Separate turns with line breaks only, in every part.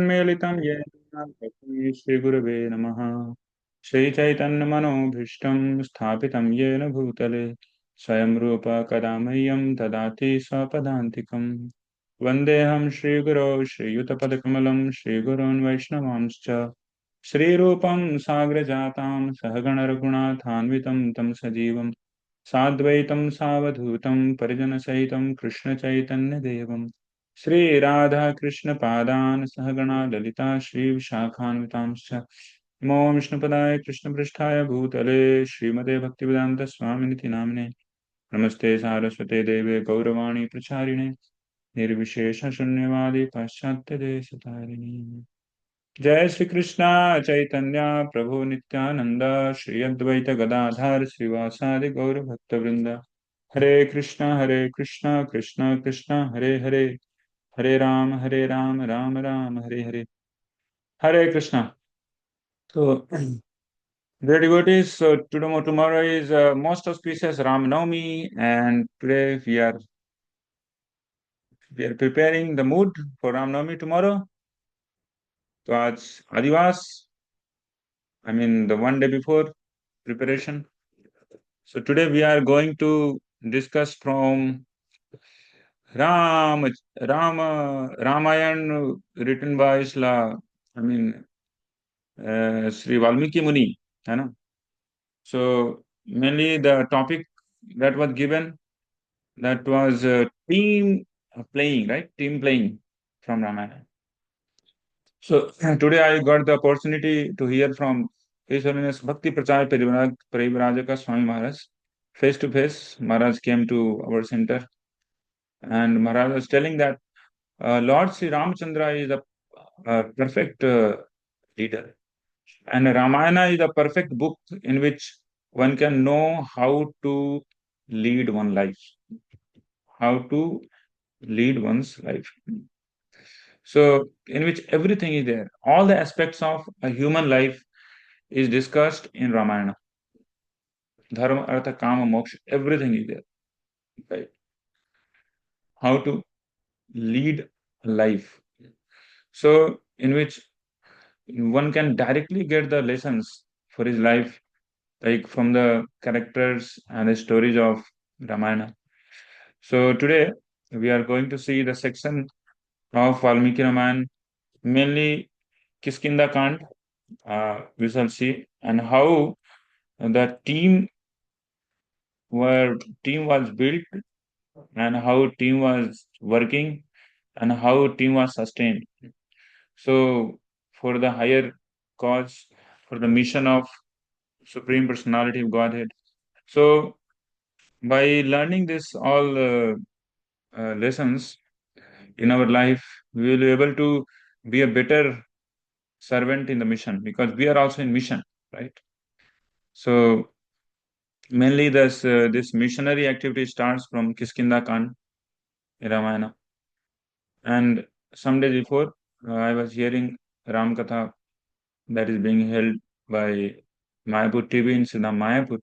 श्रीचक्रन्मेलितं येन तस्मै श्रीगुरवे नमः। श्रीचैतन्यमनोभीष्टं स्थापितं येन भूतले स्वयं रूप कदा मह्यं ददाति स्वपदान्तिकम्। वन्देऽहं श्रीगुरौ श्रीयुतपदकमलं श्रीगुरून् वैष्णवांश्च श्रीरूपं साग्रजातां सहगणरघुनाथान्वितं तं सजीवं साद्वैतं सावधूतं परिजनसहितं कृष्णचैतन्यदेवं श्रीराधाकृष्णपादान् सहगणा ललिता श्रीविशाखान्वितांश्च नमो विष्णुपदाय कृष्णपृष्ठाय भूतले श्रीमते भक्तिवेदान्तस्वामिनिति नाम्ने नमस्ते सारस्वते देवे गौरवाणी प्रचारिणे निर्विशेषशून्यवादी पाश्चात्यदेशतारिणी। जय श्री कृष्णा चैतन्य प्रभु नित्यानंद श्री अद्वैत गदाधर श्रीवासादि गौर भक्तवृंद। हरे कृष्णा कृष्णा कृष्णा हरे हरे, हरे राम राम राम हरे हरे। हरे Krishna. So, dear devotees, so tomorrow is most auspicious Ram Navami, and today we are preparing the mood for Ram Navami tomorrow. So, आज आदिवास, I mean the one day before preparation. So today we are going to discuss from Ram Ramayana written by I mean Sri Valmiki Muni, है ना? So mainly the topic that was given, that was team playing, right? Team playing from Ramayana. So today I got the opportunity to hear from His Holiness Bhakti Prachar Parivrajaka Swami Maharaj face to face. Maharaj came to our center, and Maharaj was telling that Lord Sri Ramchandra is a perfect leader, and Ramayana is a perfect book in which one can know how to lead one life, how to lead one's life. So, in which everything is there, all the aspects of a human life is discussed in Ramayana. Dharma, Artha, Kama, Moksha, everything is there. Right? How to lead a life. So, in which one can directly get the lessons for his life, like from the characters and the stories of Ramayana. So, today we are going to see the section of Valmiki Ramayana, mainly Kiskinda Kand. We shall see, and how the team was built, and how team was working, and how team was sustained. So for the higher cause, for the mission of Supreme Personality of Godhead. So by learning this all lessons in our life, we will be able to be a better servant in the mission, because we are also in mission, right? So mainly this missionary activity starts from Kiskinda Kand in Ramayana. And some days before, I was hearing Ram Katha that is being held by Mayapur TV in Sridham, Mayapur.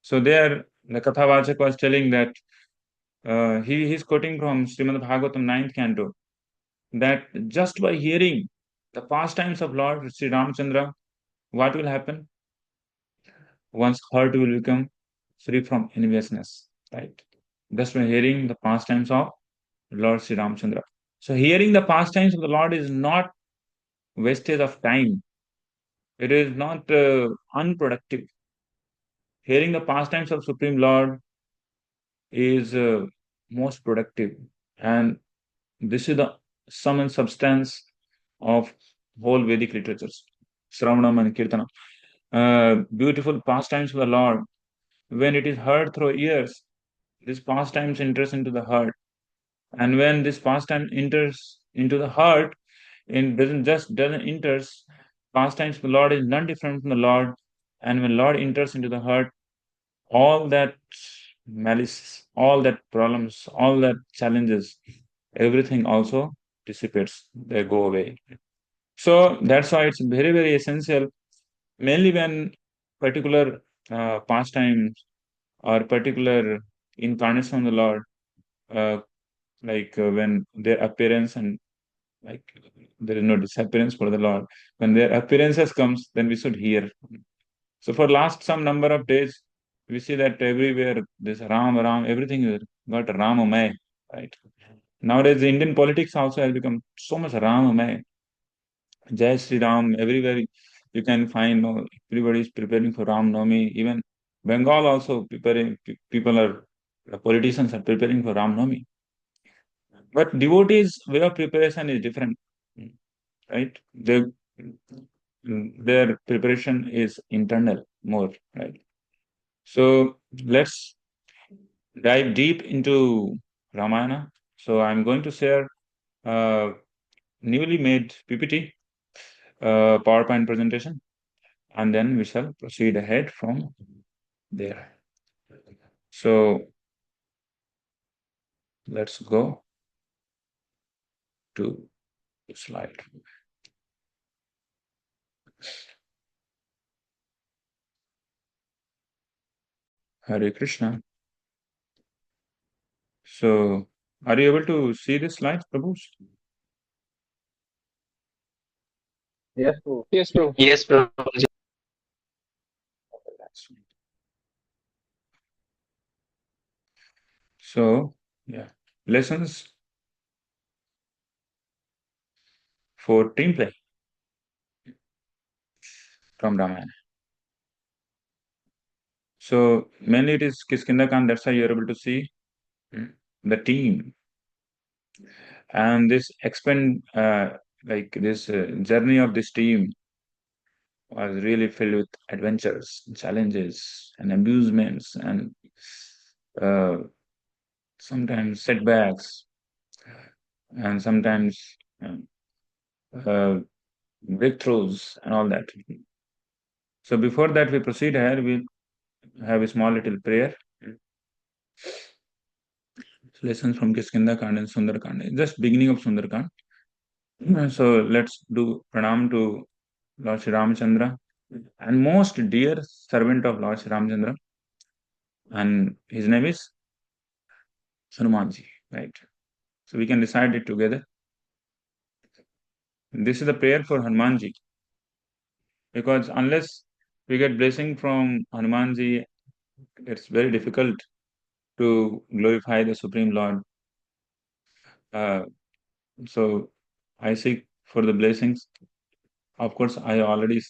So there, the Kathavachak was telling that he's quoting from Srimad Bhagavatam 9th canto, that just by hearing the pastimes of Lord Sri Ramchandra, what will happen? One's heart will become free from enviousness, right? Just by hearing the pastimes of Lord Sri Ramchandra. So hearing the pastimes of the Lord is not wastage of time. It is not unproductive. Hearing the pastimes of Supreme Lord is most productive, and this is the sum and substance of whole Vedic literatures, Shravanam and Kirtana. Beautiful pastimes of the Lord. When it is heard through ears, this pastimes enters into the heart, and when this pastime enters into the heart, it doesn't enters. Pastimes of the Lord is none different from the Lord, and when Lord enters into the heart, all that malice, all that problems, all that challenges, everything also dissipates. They go away. So that's why it's very, very essential, mainly when particular pastimes or particular incarnation of the Lord, uh, when their appearance and Like there is no disappearance for the Lord. When their appearances comes, then we should hear. So for last some number of days, we see that everywhere this Ram, Ram, everything is got Ramamay, right? Nowadays, the Indian politics also has become so much Ramamay. Jai Sri Ram, everywhere you can find, everybody is preparing for Ram Navami. Even Bengal also preparing, people are, the politicians are preparing for Ram Navami. But devotees' way of preparation is different, right? Their preparation is internal more, right? So let's dive deep into Ramayana. So I'm going to share a newly made PPT, PowerPoint presentation, and then we shall proceed ahead from there. So let's go to the slide. Hare Krishna. So are you able to see the slides, Prabhu?
Yes, bro.
Yes, bro.
Yes, bro.
So yeah, lessons for team play from Ramayana. So mainly it is Kiskindakan, that's why you're able to see the team. And this journey of this team was really filled with adventures, challenges, and amusements, and uh, sometimes setbacks, and sometimes uh, uh, breakthroughs, and all that. So before that, we proceed ahead. We'll have a small little prayer. Lessons from Kiskinda Kand and Sundar Kand. Just beginning of Sundar Kand. So let's do pranam to Lord Sri Ramachandra and most dear servant of Lord Sri Ramachandra, and his name is Hanumanji, right? So we can recite it together. This is the prayer for Hanumanji, because unless we get blessing from Hanumanji, it's very difficult to glorify the Supreme Lord. Uh, so I seek for the blessings. Of course, I already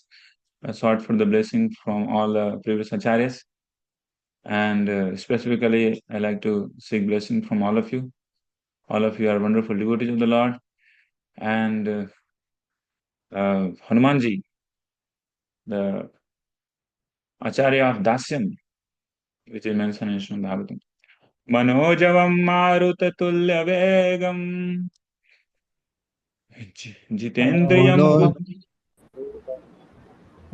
sought for the blessing from all the previous acharyas, and specifically, I like to seek blessing from all of you. All of you are wonderful devotees of the Lord, and Hanumanji, the Acharya of Dasyam, which is mentioned in Srimad Bhagavatam. Manojavam Marutatuల్య Vegam Jitendriyam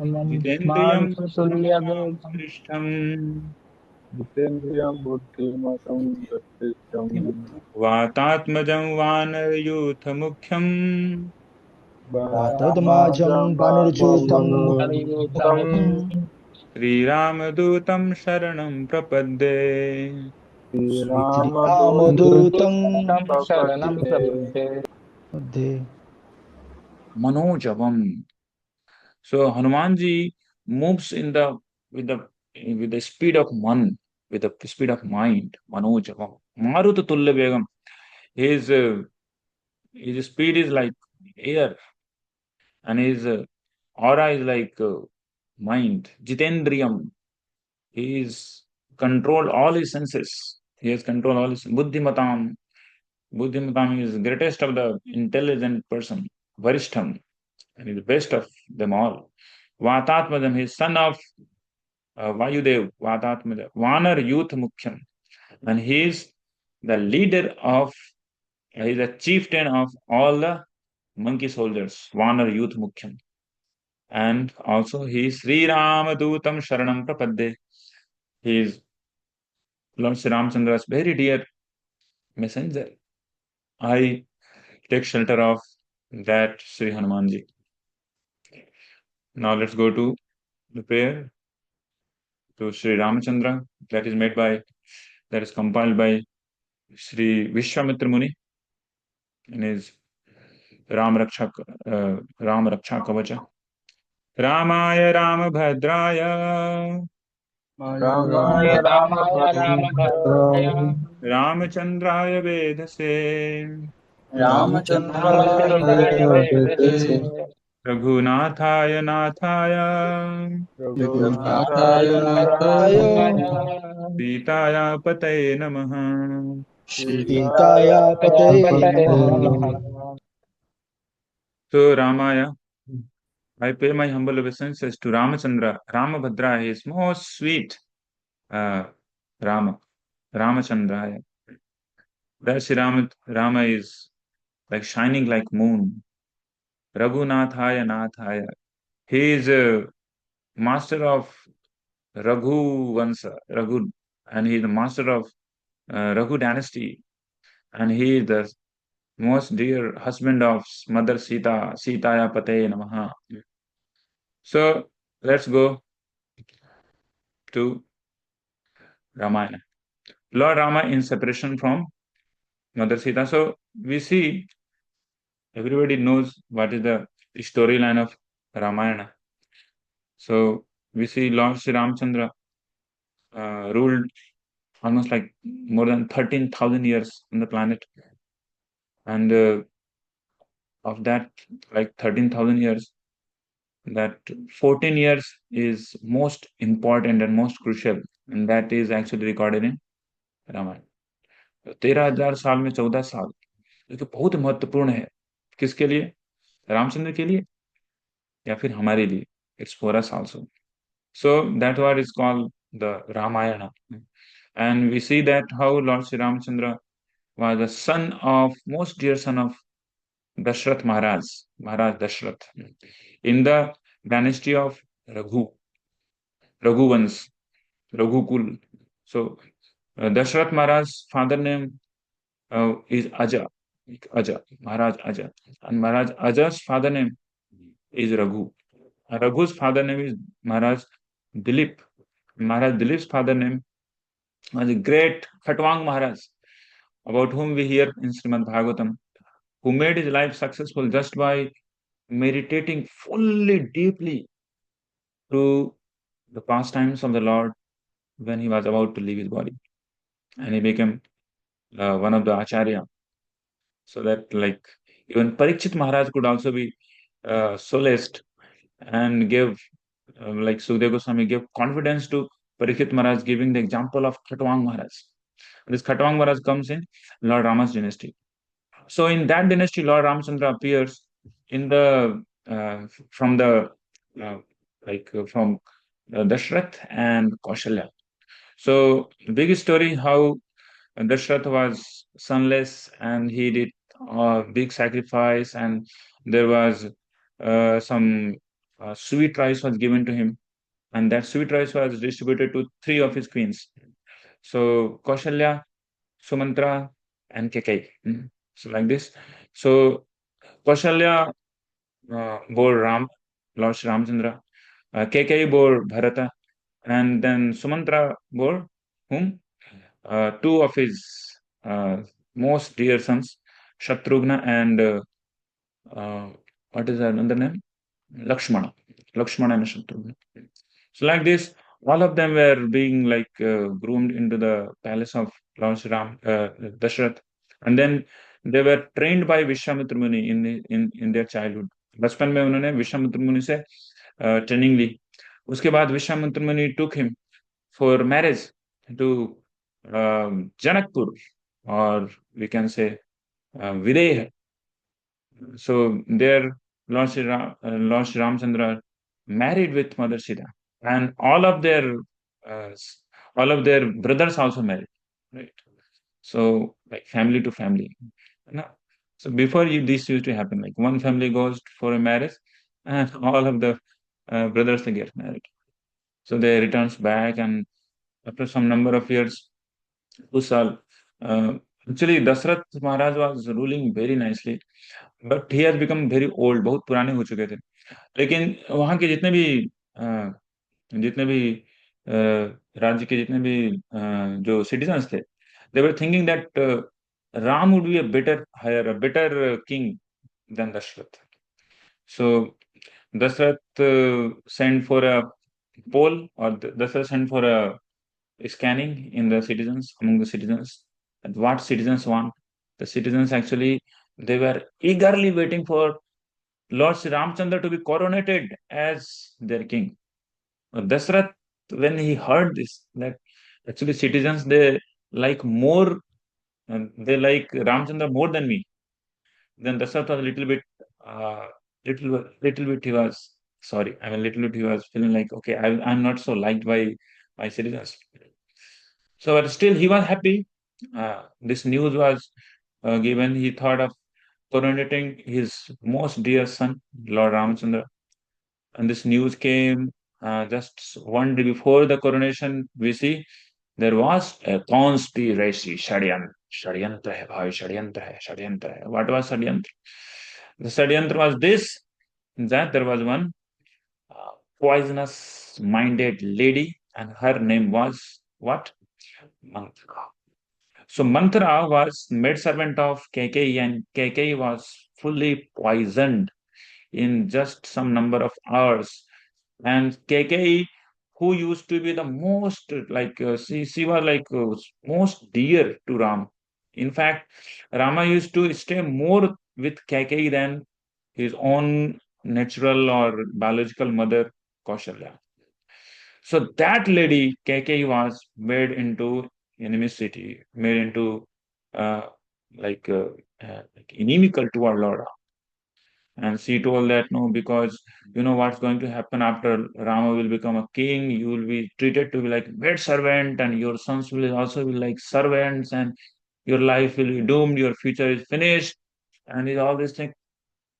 Mano
Jitendriyam
Marutulya
Srishtam
Jitendriyam buddhimatam yatisham
Vatatmajam Vanarayuthmukham
Vatadmajam
Bharamajam
Vanirjutam
Bhavanurjutam
Sri Ramadutam Sharanam Prapadde.
Sri
Ramadutam
Ramadutam
Prapate.
Sri Madhe.
Manojavam. So Hanumanji moves in the with the with the speed of man, with the speed of mind. Manojavam. Maruta Tulla Begam. His his speed is like air, and his aura is like mind. Jitendriyam. He is control all his senses. He has control all his Buddhimatam. Buddhimatam is greatest of the intelligent person. Varishtham. And he is the best of them all. Vatatmadam, he is son of Vayudev, Vatatmada, Vanar Youth Mukhyam. And he is the leader of, he is the chieftain of all the monkey soldiers, Vanar Youth Mukhyam. And also he is Sri Ramadutam Sharanam Prapadde. He is Lord Sri Ramchandra's very dear messenger. I take shelter of that Sri Hanumanji. Now let's go to the prayer to Sri Ramachandra that is compiled by Sri Vishwamitra Muni in his Ram रक्षा राम रक्षा कवच। रामाय रामभद्राय
रामाय रामभद्राय
रामचंद्राय वेधसे
रामचंद्राय वेदसे
रघुनाथाय नाथाय
रघुनाथाय
आय
नाथाय
सीताया पतये नमः।
सीताय
सीताया पतये नमः।
नमः।
So Ramaya, I pay my humble obeisances to Ramachandra. Ramabhadra is most sweet uh, Rama. Ramachandra. That Sri Rama is like shining like moon. Raghunathaya Nathaya. He is a master of Raghu Vansa, Raghu, and he is the master of Raghu dynasty, and he is the most dear husband of Mother Sita, Sitaya Pate Namaha. So let's go to Ramayana. Lord Rama in separation from Mother Sita. So we see everybody knows what is the storyline of Ramayana. So we see Lord Sri Ramchandra ruled almost like more than 13,000 years on the planet, and of that, like 13,000 years, that 14 years is most important and most crucial, and that is actually recorded in Ramayan. 13,000 साल में 14 साल, जो कि बहुत महत्वपूर्ण है। किसके लिए? रामचंद्र के लिए या फिर हमारे लिए? It's for us also. So that what is called the Ramayana. And we see that how lord Shri Ramchandra was the son of most dear son of Dashrath Maharaj, Maharaj Dashrath, in the dynasty of Raghu, Raghuvans, Raghukul. So Dashrath Maharaj's father name is Aja, Aja, Maharaj Aja, and Maharaj Aja's father name is Raghu. Raghu's father name is Maharaj Dilip. Maharaj Dilip's father name was the great Khatwang Maharaj, about whom we hear in Srimad Bhagavatam, who made his life successful just by meditating fully, deeply to the pastimes of the Lord when he was about to leave his body. And he became one of the Acharya. So that, like, even Parikshit Maharaj could also be solaced and gave, like Sukadeva Goswami gave confidence to Parikshit Maharaj, giving the example of Khatwang Maharaj. This Khatwang Maharaj comes in Lord Rama's dynasty. So in that dynasty, Lord Ramchandra appears in the from the uh, from Dashrath and Kaushalya. So the big story how Dashrath was sonless and he did a big sacrifice, and there was some sweet rice was given to him, and that sweet rice was distributed to three of his queens. So Kaushalya, Sumantra, and Kekai. So like this. So Kaushalya bore Ram, Lord Shri Ramchandra. Kekai bore Bharata, and then Sumantra bore whom? Two of his uh, most dear sons, Shatrughna and uh, what is another name? Lakshmana. Lakshmana and Shatrughna. So like this, all of them were being like groomed into the palace of Lord Shri Ram, Dashrath, and then they were trained by Vishwamitra Muni in their childhood. बचपन में उन्होंने विश्वामित्र मुनि से training ली। उसके बाद विश्वामित्र मुनि took him for marriage to Janakpur, or we can say Videha. So there, Lord Shri Ramchandra married with Mother Sita, and uh, all of their brothers also married, right? So like family to family. No. So before you, this used to happen, like one family goes for a marriage, and all of the brothers they get married. So they returns back, and after some number of years, Usal. Uh, actually, Dasrath Maharaj was ruling very nicely, but he has become very old, बहुत पुराने हो चुके थे। लेकिन वहाँ के जितने भी राज्य के जितने भी जो सिटीजन्स थे, they were thinking that Ram would be a better hire, a better king than Dashrath. So Dashrath sent for a poll, or Dashrath sent for a scanning in the citizens, among the citizens, and what citizens want. The citizens actually, they were eagerly waiting for Lord Sri Ramchandra to be coronated as their king. Dashrath, when he heard this, that actually citizens, they like more, they like Ramchandra more than me. Then Dashrath was a little bit, uh, little bit he was sorry. I mean, little bit he was feeling like, okay, I'm not so liked by citizens. So, but still, he was happy. This news was given. He thought of coronating his most dear son, Lord Ramchandra. And this news came just one day before the coronation. We see there was a conspiracy. Shadyantra hai bhai, Shadyantra hai, Shadyantra hai. What was Shadyantra? The Shadyantra was this, that there was one uh, poisonous minded lady, and her name was what? Mantra. So Mantra was maidservant of KK, and KK was fully poisoned in just some number of hours. And KK, who used to be the most she was like most dear to Ram. In fact, Rama used to stay more with KK than his own natural or biological mother, Kaushalya. So that lady, KK, was made into enemy city, made into uh, like like inimical to our Lord. And she told that no, because you know what's going to happen after Rama will become a king, you will be treated to be like maid servant, and your sons will also be like servants, and your life will be doomed, your future is finished, and is all these things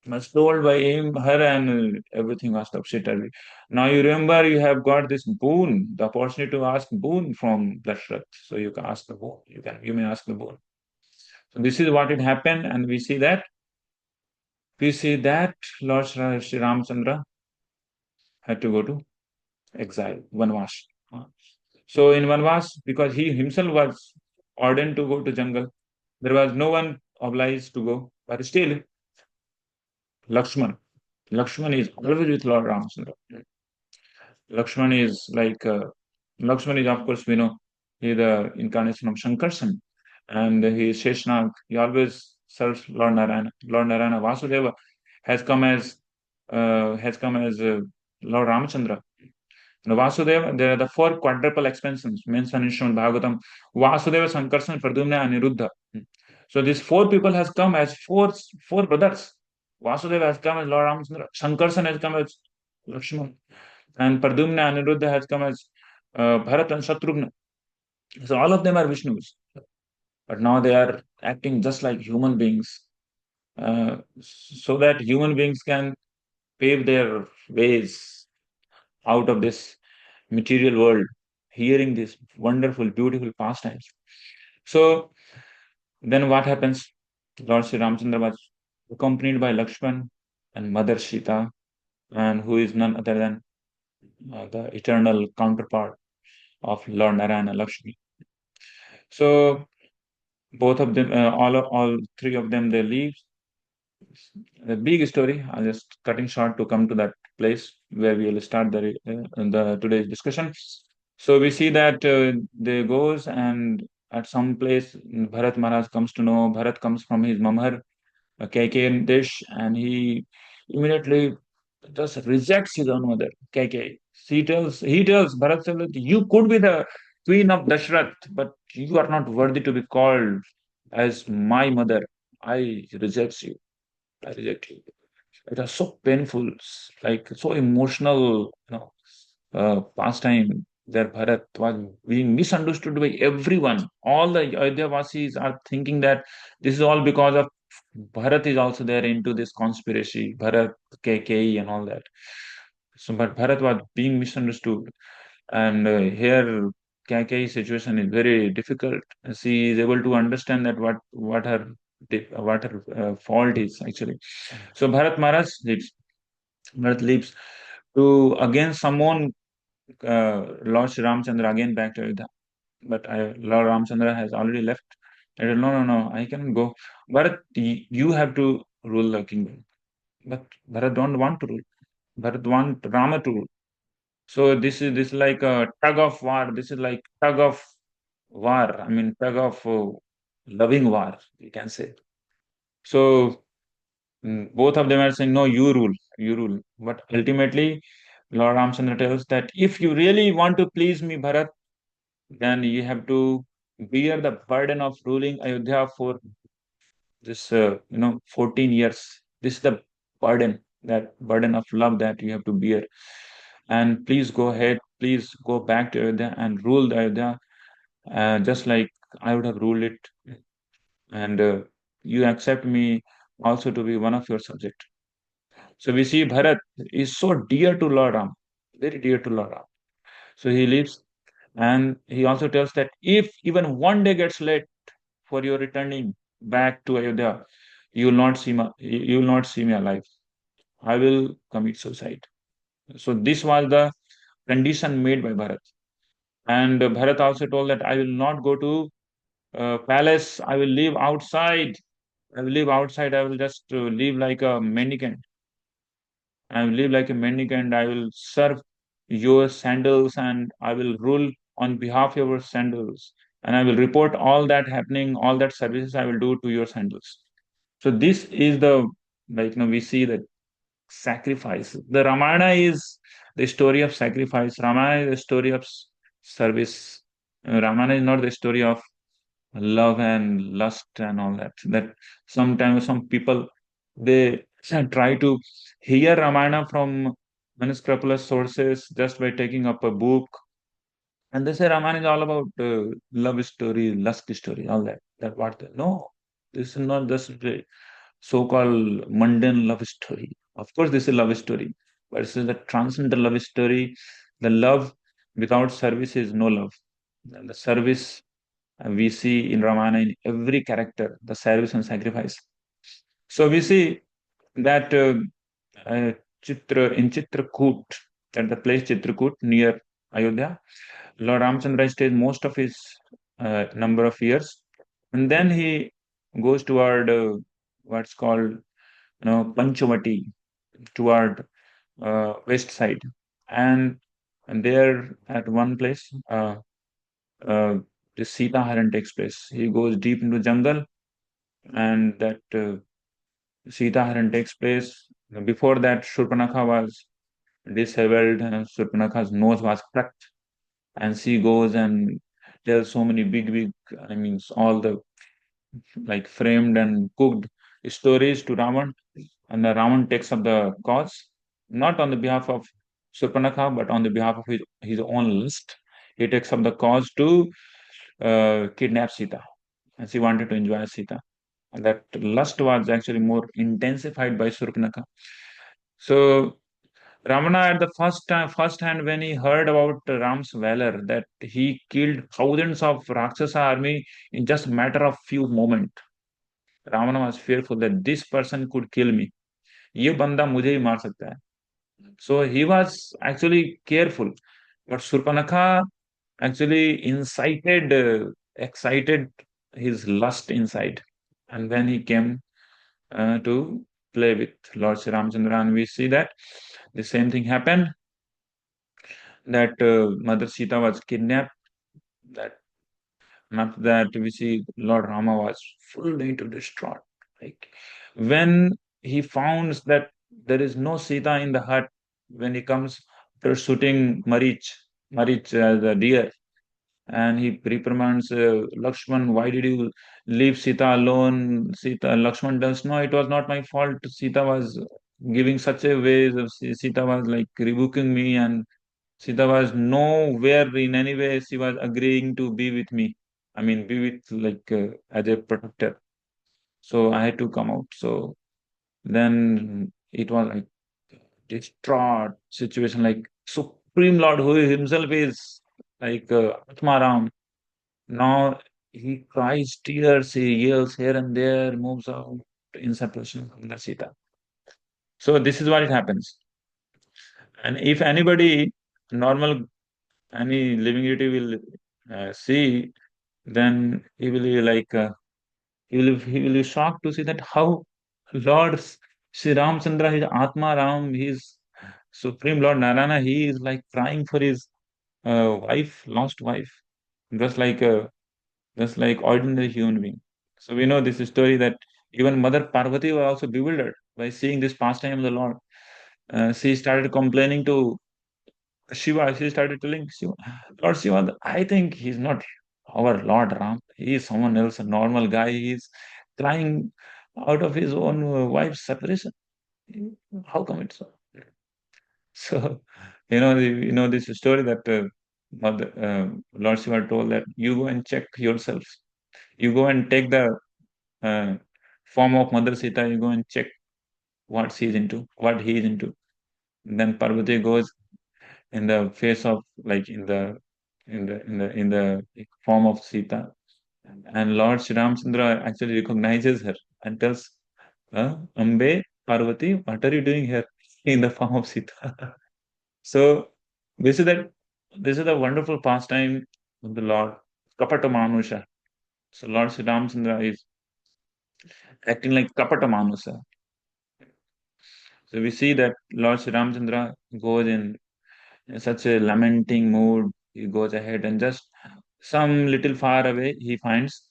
was told by him, her, and everything was topsy-turvy. Now you remember you have got this boon, the opportunity to ask boon from Dashrath. So you can ask the boon. You may ask the boon. So this is what it happened, and we see that Lord Sri Ramchandra had to go to exile, Vanvas. Uh, So in Vanvas, because he himself was ordained to go to jungle, there was no one obliged to go. But still, Lakshman, Lakshman is always with Lord Ramchandra. Lakshman is Lakshman is, of course, we know, he is the incarnation of Shankarsan, and he is Sheshnag. He always serves Lord Narayana. Lord Narayana Vasudeva has come as Lord Ramachandra. Now, Vasudeva, there are the four quadruple expansions mentioned in Srimad Bhagavatam. Vasudeva, Sankarsan, Pradyumna, and Niruddha. So these four people has come as four brothers. Vasudeva has come as Lord Ramachandra. Sankarsan has come as Lakshman. And Pradyumna and Niruddha has come as Bharat and Shatrugna. So all of them are Vishnus. But now they are acting just like human beings, so that human beings can pave their ways out of this material world, hearing these wonderful, beautiful pastimes. So then what happens? Lord Sri Ramchandra was accompanied by Lakshman and Mother Sita, and who is none other than the eternal counterpart of Lord Narayana Lakshmi. So both of them, all three of them, they leave. The big story. I'm just cutting short to come to that place where we will start the today's discussion. So we see that they goes, and at some place Bharat Maharaj comes to know. Bharat comes from his mamar, KK dish, and he immediately just rejects his own mother, KK. He tells Bharat, you could be the queen of Dashrath, but you are not worthy to be called as my mother. I reject you. I reject you. It was so painful, like so emotional, pastime. There, Bharat was being misunderstood by everyone. All the Ayodhya are thinking that this is all because of Bharat is also there into this conspiracy. Bharat, KK, and all that. So, but Bharat was being misunderstood, and here KK's situation is very difficult. She is able to understand that what her fault is actually. So Bharat leaves to again summon Lord Sri Ramchandra again back to Ayodhya. But Lord Ramchandra has already left. I said, no, no, no, I cannot go. Bharat, you have to. rule the kingdom. But Bharat don't want to rule. Bharat want Rama to rule. So this is like a tug of war. This is like tug of war. I mean tug of loving war, we can say. So both of them are saying, no, you rule, you rule. But ultimately, Lord Ramchandra tells that if you really want to please me, Bharat, then you have to bear the burden of ruling Ayodhya for this, 14 years. This is the burden, that burden of love that you have to bear. And please go ahead, please go back to Ayodhya and rule the Ayodhya, just like I would have ruled it. And you accept me also to be one of your subject. So we see Bharat is so dear to Lord Ram, very dear to Lord Ram. So he leaves, and he also tells that if even one day gets late for your returning back to Ayodhya, you will not see me alive. I will commit suicide. So this was the condition made by Bharat. And Bharat also told that I will not go to palace. I will live outside. I will live outside. I will just live like a mendicant. I will live like a mendicant. I will serve your sandals and I will rule on behalf of your sandals. And I will report all that happening, all that services I will do to your sandals. So this is the, we see that sacrifice. The Ramayana is the story of sacrifice. Ramayana is the story of service. Ramayana is not the story of love and lust and all that. That sometimes some people they try to hear Ramayana from unscrupulous sources just by taking up a book, and they say Ramayana is all about love story, lust story, all that. That what? No, this is not just a so-called mundane love story. Of course, this is a love story, but this is a transcendental love story. The love without service is no love. And the service we see in Ramayana in every character, the service and sacrifice. So we see that in Chitrakoot, at the place Chitrakoot near Ayodhya, Lord Ramchandra stays most of his number of years, and then he goes toward what's called Panchavati, toward west side, and and there at one place. Uh, the Sita Haran takes place. He goes deep into jungle, and that Sita Haran takes place. Before that, Shurpanakha was disheveled, and Shurpanakha's nose was cracked, and she goes and tells so many big, I mean, all the like framed and cooked stories to Ravan, and the Ravan takes up the cause, not on the behalf of Shurpanakha, but on the behalf of his own lust. He takes up the cause to kidnap Sita, and she wanted to enjoy Sita. And that lust was actually more intensified by Surpanaka. So Ravana at the first hand, when he heard about Ram's valor, that he killed thousands of Rakshasa army in just a matter of few moments, Ravana was fearful that this person could kill me. ये बंदा मुझे ही मार सकता है. So he was actually careful, but Surpanakha actually excited his lust inside. And then he came to play with Lord Sri Ramchandra, and we see that the same thing happened. That Mother Sita was kidnapped. That and after that we see Lord Rama was fully into distraught. Like when he found that there is no Sita in the hut, when he comes after shooting Marich as a deer, and he reprimands Lakshman, why did you leave Sita alone? Lakshman does, no, it was not my fault. Sita was giving such a way, Sita was like rebuking me, and Sita was nowhere in any way she was agreeing to be with me. I mean, be with like as a protector. So I had to come out. So then it was like distraught situation, like Supreme Lord who himself is like Atmaram. Now he cries tears, he yells here and there, moves out in separation from the Sita. So this is what it happens. And if anybody, normal, any living entity will see, then he will be like, he will be shocked to see that how. Lord Sri Ramchandra, his Atma Ram, his Supreme Lord Narayana, he is like crying for his wife, lost wife, just like ordinary human being. So we know this story that even Mother Parvati was also bewildered by seeing this pastime of the Lord. She started complaining to Shiva. She started telling Shiva, Lord Shiva, I think he's not our Lord Ram. He is someone else, a normal guy. He is crying out of his own wife's separation. How come it's so? So, this story that Lord Shiva told that you go and check yourselves. You go and take the uh, form of Mother Sita. You go and check what she is into, what he is into. Then Parvati goes in the face of like in the form of Sita, and Lord Sri Ramchandra actually recognizes her and tells, Ambe Parvati, what are you doing here in the form of Sita? So this is that this is the wonderful pastime of the Lord Kapata Manusha. So Lord Sri Ramchandra is acting like Kapata Manusha. So we see that Lord Sri Ramchandra goes in such a lamenting mood. He goes ahead and just some little far away he finds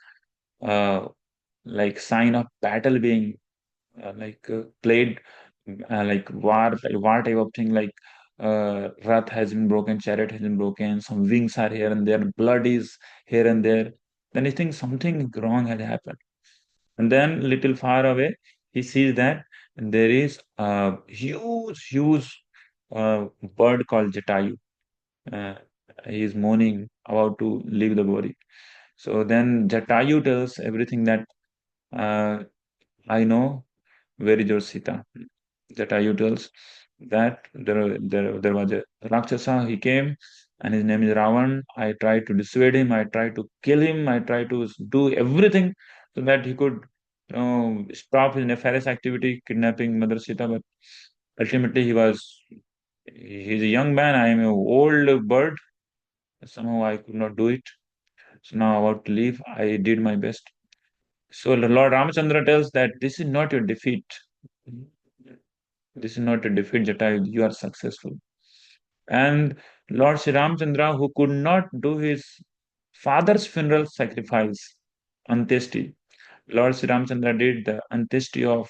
uh, like sign of battle being played, like war type of thing, like Rath has been broken, chariot has been broken, some wings are here and there, blood is here and there. Then he thinks something wrong had happened. And then little far away, he sees that there is a huge bird called Jatayu. Uh, he is mourning, about to leave the body. So then Jatayu tells everything that uh, I know where is your Sita. Jatayu tells that there was a Rakshasa, he came and his name is Ravan. I tried to dissuade him, I tried to kill him, I tried to do everything so that he could stop his nefarious activity, kidnapping Mother Sita, but ultimately he's a young man, I am an old bird. Somehow I could not do it. So now about to leave, I did my best. So the Lord Ramachandra tells that this is not your defeat. This is not a defeat, Jatayu. You are successful. And Lord Sri Ramchandra, who could not do his father's funeral sacrifice, Antyeshti, Lord Sri Ramchandra did the Antyeshti of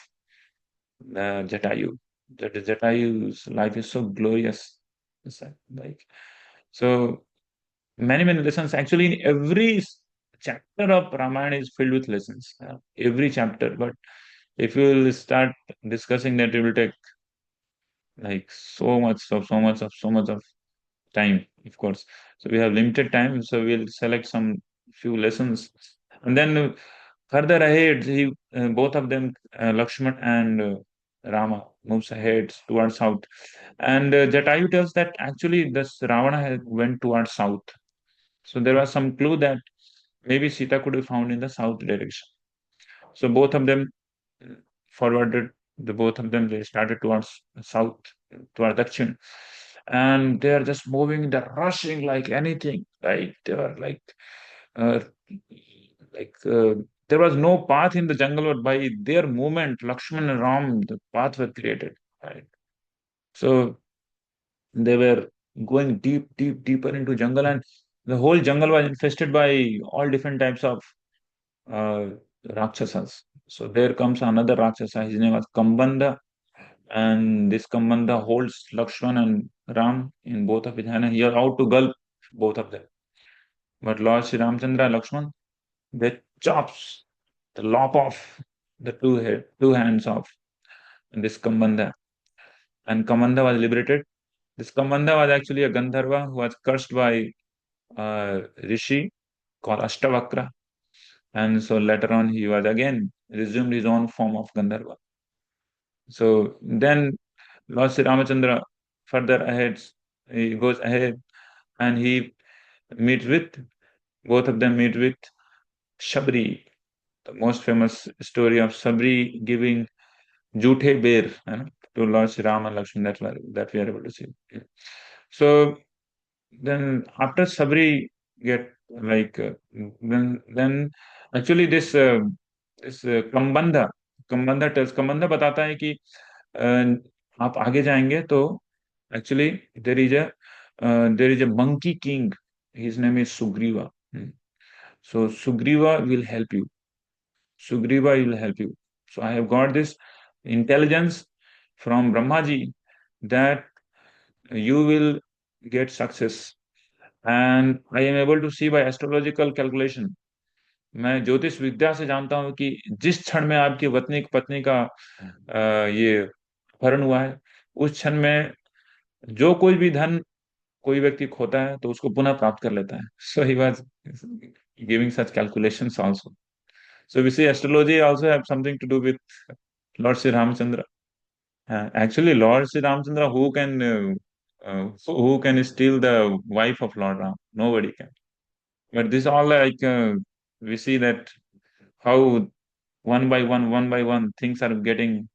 Jatayu. That is, Jatayu's life is so glorious. It's like so many lessons. Actually, in every chapter of Ramayana is filled with lessons. Every chapter, but if you will start discussing that, it will take like so much of time, of course. So we have limited time, so we'll select some few lessons, and then further ahead, both of them, Lakshman and Rama, moves ahead towards south, and Jatayu tells that actually this Ravana went towards south. So there was some clue that maybe Sita could be found in the south direction. So both of them forwarded the both of them they started towards south, towards Dakshin, and they are just moving, they're rushing like anything, right? They were uh, like there was no path in the jungle, but by their movement, Lakshman and Ram, the path were created, right? So they were going deeper into jungle, and the whole jungle was infested by all different types of uh, Rakshasas. So there comes another Rakshasa. His name was Kambanda, and this Kambanda holds Lakshman and Ram in both of his hands. He is out to gulp both of them. But Lord Sri Ramchandra Lakshman, they chops the lop off the two hands of this Kambanda, and Kambanda was liberated. This Kambanda was actually a Gandharva who was cursed by Rishi called Ashtavakra, and so later on he was again resumed his own form of Gandharva. So then Lord Sri Ramachandra further ahead, he goes ahead and he meets with, both of them meet with Shabri, the most famous story of Sabri giving Jute bear, to Lord Sri Ram and Lakshman, that we are able to see. So then after Sabri get then actually this Kambanda. कंबंदा बताता है कि आप आगे जाएंगे तो actually there is a monkey king, his name is Sugriva. So Sugriva will help you. Sugriva will help you. So I have got this intelligence from Brahmaji that you will get success. And I am able to see by astrological calculation. मैं ज्योतिष विद्या से जानता हूँ कि जिस क्षण में आपकी पत्नी का ये अपहरण हुआ है, उस क्षण में जो कोई भी धन कोई व्यक्ति खोता है तो उसको पुनः प्राप्त कर लेता है. So he was giving such calculations also. So we see astrology also have something to do with Lord Sri Ramchandra. Actually, Lord Sri Ramchandra, who can steal the wife of Lord Ram? Nobody can. But this all like we see that how one by one, things are getting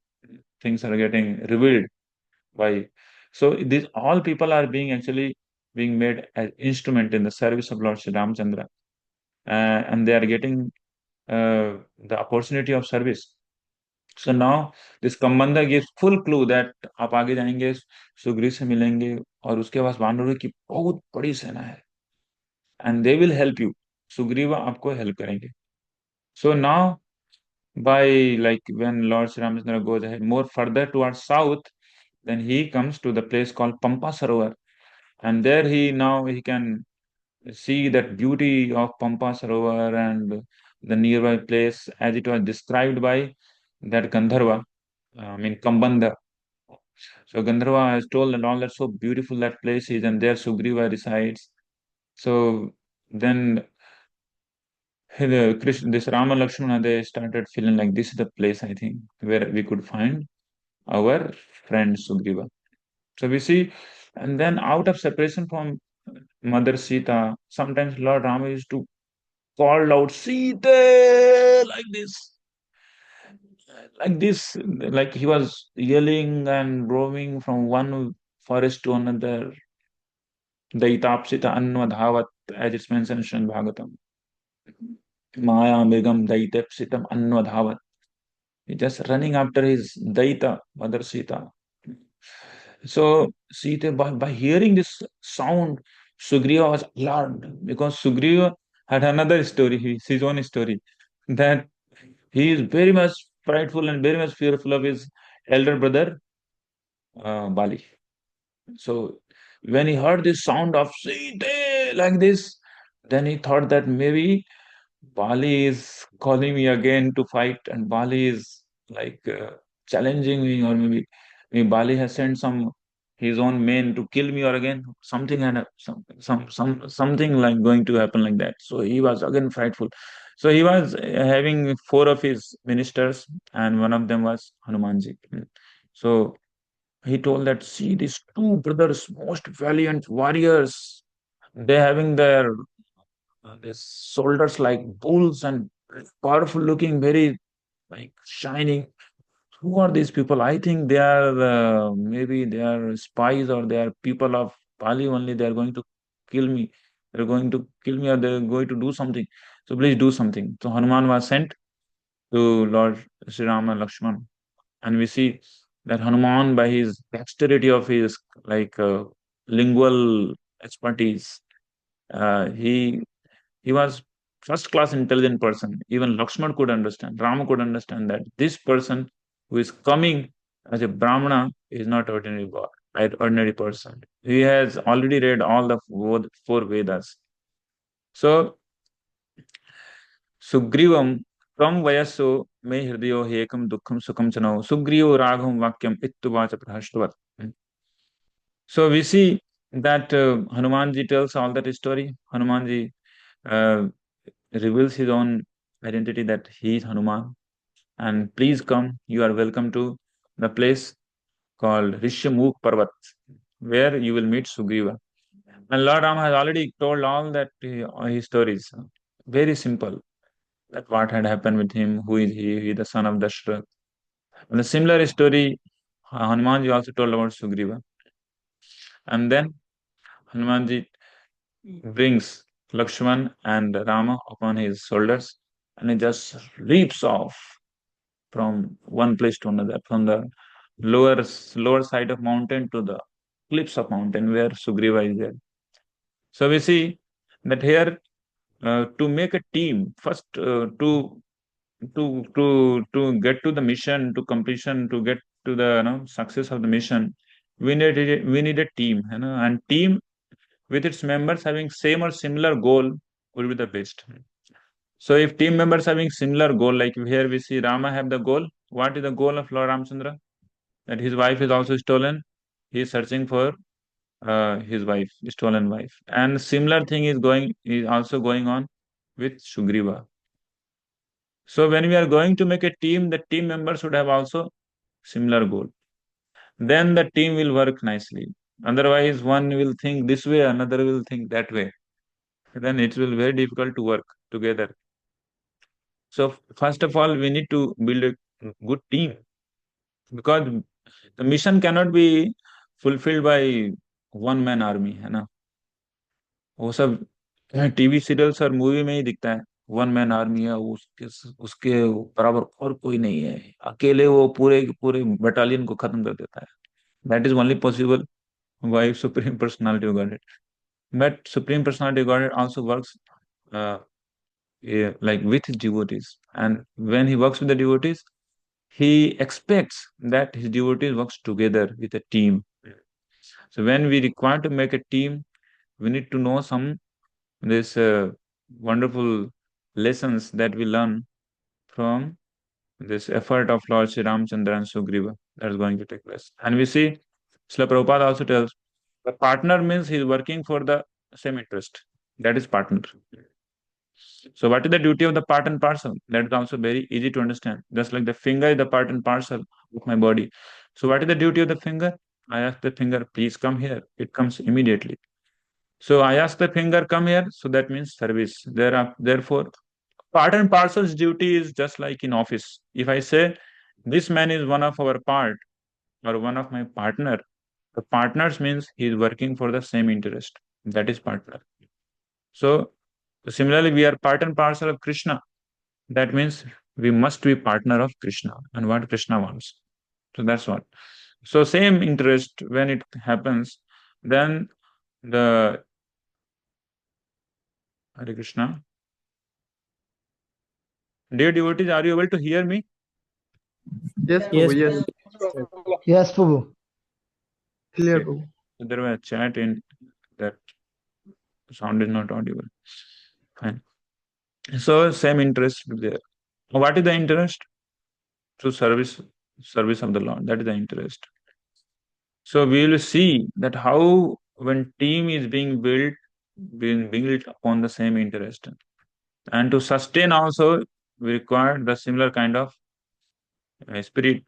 revealed by. So these all people are being actually being made as instrument in the service of Lord Sri Ramchandra, and they are getting the opportunity of service. So now this Kambanda gives full clue that आप आगे जाएंगे, सुग्रीव से मिलेंगे और उसके पास वानरों की बहुत बड़ी सेना है, and they will help you. Sugriva आपको help करेंगे. So now by like when Lord Sri Ramchandra goes ahead more further towards south, then he comes to the place called Pampa Sarovar, and there he can see that beauty of Pampa Sarovar and the nearby place as it was described by that Gandharva, I mean Kambanda. So Gandharva has told and all that so beautiful that place is, and there Sugriva resides. So then Krishna, this Rama Lakshmana, they started feeling like this is the place, I think, where we could find our friend Sugriva. So we see, and then out of separation from Mother Sita, sometimes Lord Rama used to call out Sita like this, like he was yelling and roaming from one forest to another. Daitapsita Anvadhavat, as it's mentioned in Srimad Bhagavatam. Maya Megam Daitapsitam Anvadhavat. He's just running after his Daita, Mother Sita. So Sita, by hearing this sound, Sugriva was alarmed because Sugriva had another story, his own story, that he is very much frightful and very much fearful of his elder brother Bali. So when he heard this sound of Sita like this, then he thought that maybe Bali is calling me again to fight, and Bali is like challenging me, or maybe Bali has sent some his own men to kill me, or again something and something like going to happen like that. So he was again frightful. So he was having four of his ministers, and one of them was Hanumanji. So he told that, see, these two brothers, most valiant warriors, they having their shoulders like bulls and powerful looking, very like shining. Who are these people? I think they are maybe they are spies, or they are people of Pali only. They are going to kill me. They're going to kill me, or they're going to do something. So please do something. So Hanuman was sent to Lord Sri Ram and Lakshman, and we see that Hanuman, by his dexterity of his like lingual expertise, he was first class intelligent person. Even Lakshman could understand, Rama could understand that this person who is coming as a Brahmana is not ordinary God, right? Ordinary person. He has already read all the four Vedas. So Sugrivam Tvam Vayaso Me Hridayo Hekam Dukkham Sukham Chanao Sugrivo Ragham Vakyam Ittuvacha Prahashtvat. So we see that Hanumanji tells all that story. Hanumanji uh, reveals his own identity that he is Hanuman. And please come, you are welcome to the place called Rishyamukh Parvat, where you will meet Sugriva. And Lord Ram has already told all that his stories. Very simple. That what had happened with him, who is he? He is the son of Dashrath. And the similar story, Hanumanji also told about Sugriva. And then Hanumanji brings Lakshman and Rama upon his shoulders, and he just leaps off from one place to another, from the lower side of mountain to the cliffs of mountain where Sugriva is there. So we see that here to make a team, first to get to the mission, to completion, to get to the success of the mission, we need a team, and team with its members having same or similar goal will be the best. So if team members having similar goal, like here we see Rama have the goal. What is the goal of Lord Ramchandra? That his wife is also stolen. He is searching for his wife, stolen wife. And similar thing is also going on with Sugriva. So when we are going to make a team, the team members should have also similar goal. Then the team will work nicely. Otherwise, one will think this way, another will think that way. Then it will be very difficult to work together. So first of all, we need to build a good team, because the mission cannot be fulfilled by one man army, है ना? वो सब TV serials और movie में ही दिखता है। One man army है, उसके उसके बराबर और कोई नहीं है, अकेले वो पूरे पूरे बटालियन को खत्म कर देता है। That is only possible by supreme personality of God. But supreme personality of God also works like with his devotees, and when he works with the devotees, he expects that his devotees works together with a team. So when we require to make a team, we need to know some this wonderful lessons that we learn from this effort of Lord Sri Ramchandra and Sugriva that is going to take place. And we see Srila Prabhupada also tells the partner means he is working for the same interest. That is partner. So what is the duty of the part and parcel? That is also very easy to understand. Just like the finger is the part and parcel of my body. So what is the duty of the finger? I ask the finger, please come here. It comes immediately. So I ask the finger, come here. So that means service. Therefore, part and parcel's duty is just like in office. If I say this man is one of our part or one of my partner, the partners means he is working for the same interest. That is partner. So similarly, we are part and parcel of Krishna. That means we must be partner of Krishna and what Krishna wants. So that's what. So same interest when it happens, then the Hare Krishna. Dear devotees, are you able to hear me?
Yes,
Yes,
Prabhu, yes.
yes, Prabhu.
Clear,
Okay.
Prabhu.
So there was a chat in that sound is not audible. Fine. So same interest there. What is the interest? To service of the Lord. That is the interest. So we will see that how when team is being built upon the same interest, and to sustain also we require the similar kind of spirit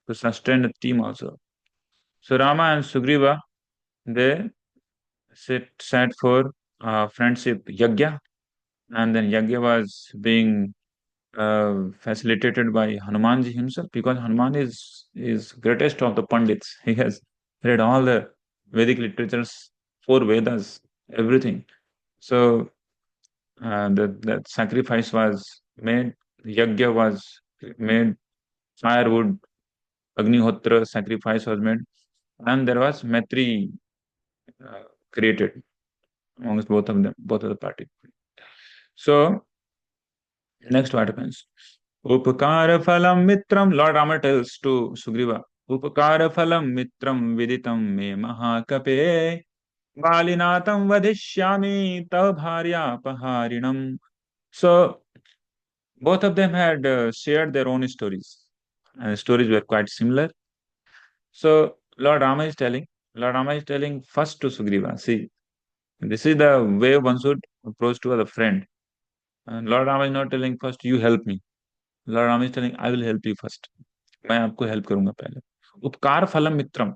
to sustain the team also. So Rama and Sugriva, they sat for friendship yagya, and then yagya was being facilitated by Hanumanji himself, because Hanuman is greatest of the pandits. He has read all the Vedic literatures, four Vedas, everything. So that sacrifice was made, yagya was made, firewood, Agnihotra sacrifice was made, and there was Maitri created amongst both of them, both of the parties. So next what happens? Upakara phalam mitram, Lord Rama tells to Sugriva, Upakara phalam mitram viditam me mahakape, Valinatam vadishyami tav bharya paharinam. So both of them had shared their own stories, and the stories were quite similar. So Lord Rama is telling first to Sugriva, see, this is the way one should approach to a friend. And Lord Rama is not telling first, you help me. Lord Rama is telling, I will help you first. मैं आपको help करूंगा पहले। उपकार फलम मित्रम,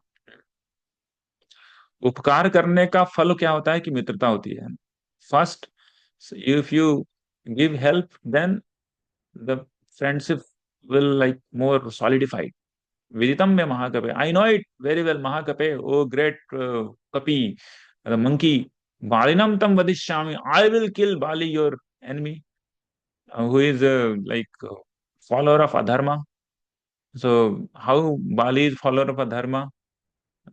उपकार करने का फल क्या होता है कि मित्रता होती है। First, if you give help, then the friendship will like more solidified. Viditam me Mahakape. I know it very well, Mahakape. Oh, great Kapi, the monkey. Balinam tam vadishyami. I will kill Bali, your enemy, who is follower of adharma. So how Bali is follower of adharma,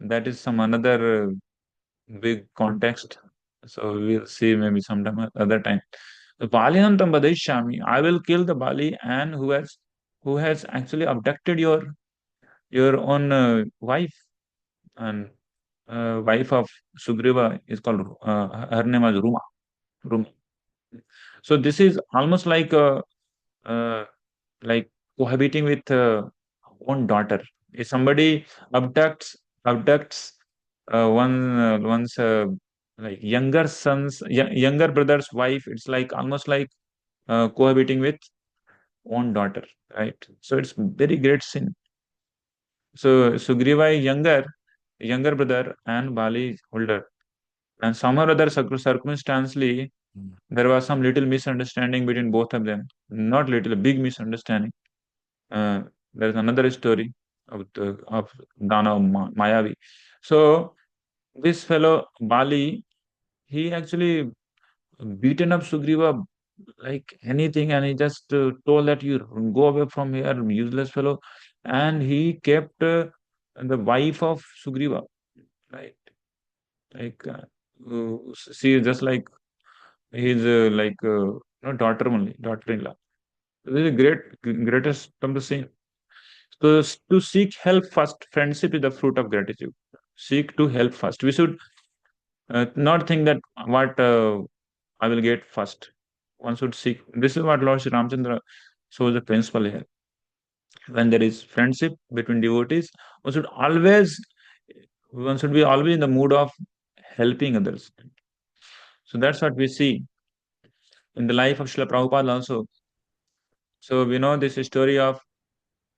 that is some another big context. So we'll see maybe sometime other time. The Balihantam Badishami, I will kill the Bali and who has actually abducted your own wife, and wife of Sugriva is called her name was Ruma. Ruma. So this is almost uh, like cohabiting with own daughter. If somebody abducts one's like younger younger brother's wife, it's like almost like cohabiting with own daughter, right? So it's very great sin. So Sugriva is younger brother, and Bali is older. And somehow or other circumstantially, there was some little misunderstanding between both of them. Not little, big misunderstanding. Uh, there is another story of Dana Mayavi. So this fellow Bali, he actually beaten up Sugriva like anything, and he just told that you go away from here, useless fellow. And he kept the wife of Sugriva, right? Like she is just like his no, daughter only, daughter-in-law. This is a greatest from the scene. So to seek help first, friendship is the fruit of gratitude. Seek to help first. We should not think that what I will get first. One should seek. This is what Lord Sri Ramchandra shows the principle here. When there is friendship between devotees, one should always one should be always in the mood of helping others. So that's what we see in the life of Srila Prabhupada also. So we know this story of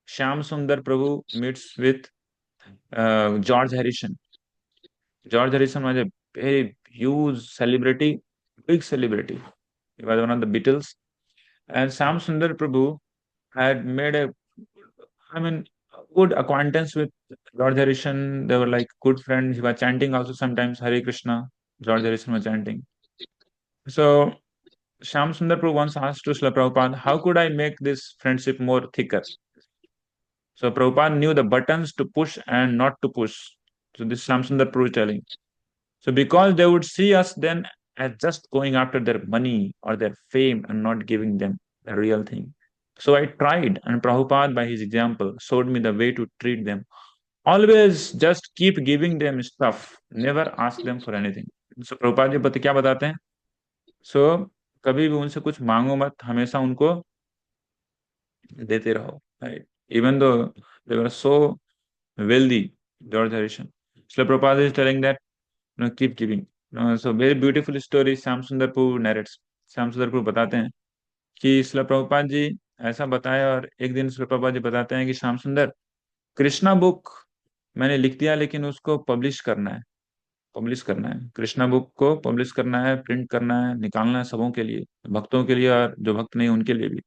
Shyam Sundar Prabhu meets with George Harrison. George Harrison was a very huge celebrity, big celebrity. He was one of the Beatles. And Sam Sundar Prabhu had made I mean, good acquaintance with George Harrison. They were like good friends. He was chanting also sometimes Hare Krishna. George Harrison was chanting. So Sham Sundar Prabhu once asked to Srila Prabhupada, how could I make this friendship more thicker? So Prabhupada knew the buttons to push and not to push. So this Sham Sundar Prabhu is telling. So because they would see us then as just going after their money or their fame and not giving them the real thing. So I tried, and Prabhupada, by his example, showed me the way to treat them. Always just keep giving them stuff. Never ask them for anything. So Prabhupada ji पता क्या बताते हैं? So कभी भी उनसे कुछ मांगो मत, हमेशा उनको देते रहो. Right? Even though they were so wealthy, George Harrison. So Prabhupada is telling that keep giving. So very beautiful story Shyam सुंदर प्रभु narrates. श्याम सुंदर प्रभु बताते हैं कि शिला प्रभुपाद जी ऐसा बताया, और एक दिन शिला प्रभुपाद जी बताते हैं कि श्याम सुंदर, कृष्णा बुक मैंने लिख दिया, लेकिन उसको पब्लिश करना है कृष्णा बुक को पब्लिश करना है, प्रिंट करना है, निकालना है सबों के लिए, भक्तों के लिए और जो भक्त नहीं उनके लिए भी.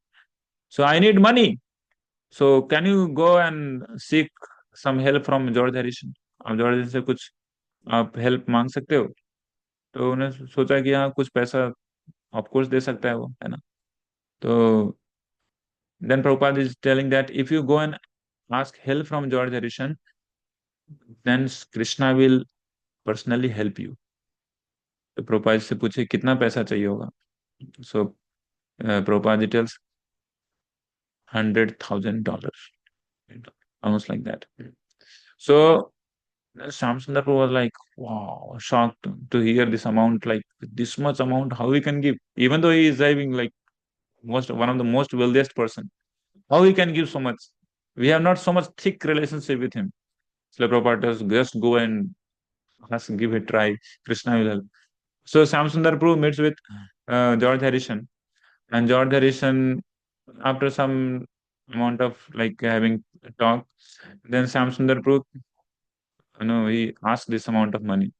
So I need money. So can you go and seek some help from George Harrison. आप जॉर्ज हैरिसन से कुछ आप हेल्प मांग सकते हो. तो उन्हें सोचा कि हाँ कुछ पैसा ऑफ कोर्स दे सकता है वो, है ना. तो then Prabhupada is telling that if you go and ask help from George Harrison, then Krishna will personally help you. तो प्रभुपाद से पूछे कितना पैसा चाहिए होगा. सो Prabhupada details $100,000, almost like that. So Sam Sundar was like, wow, shocked to hear this amount, like this much amount, how he can give, even though he is driving like one of the most wealthiest person, how he can give so much. We have not so much thick relationship with him. So Prabhupada just go and give it a try. Krishna will help. So Sam Sundar Prabhu meets with George Harrison, and George Harrison, after some amount of like having a talk, then Sam Sundar Prabhu, he asked this amount of money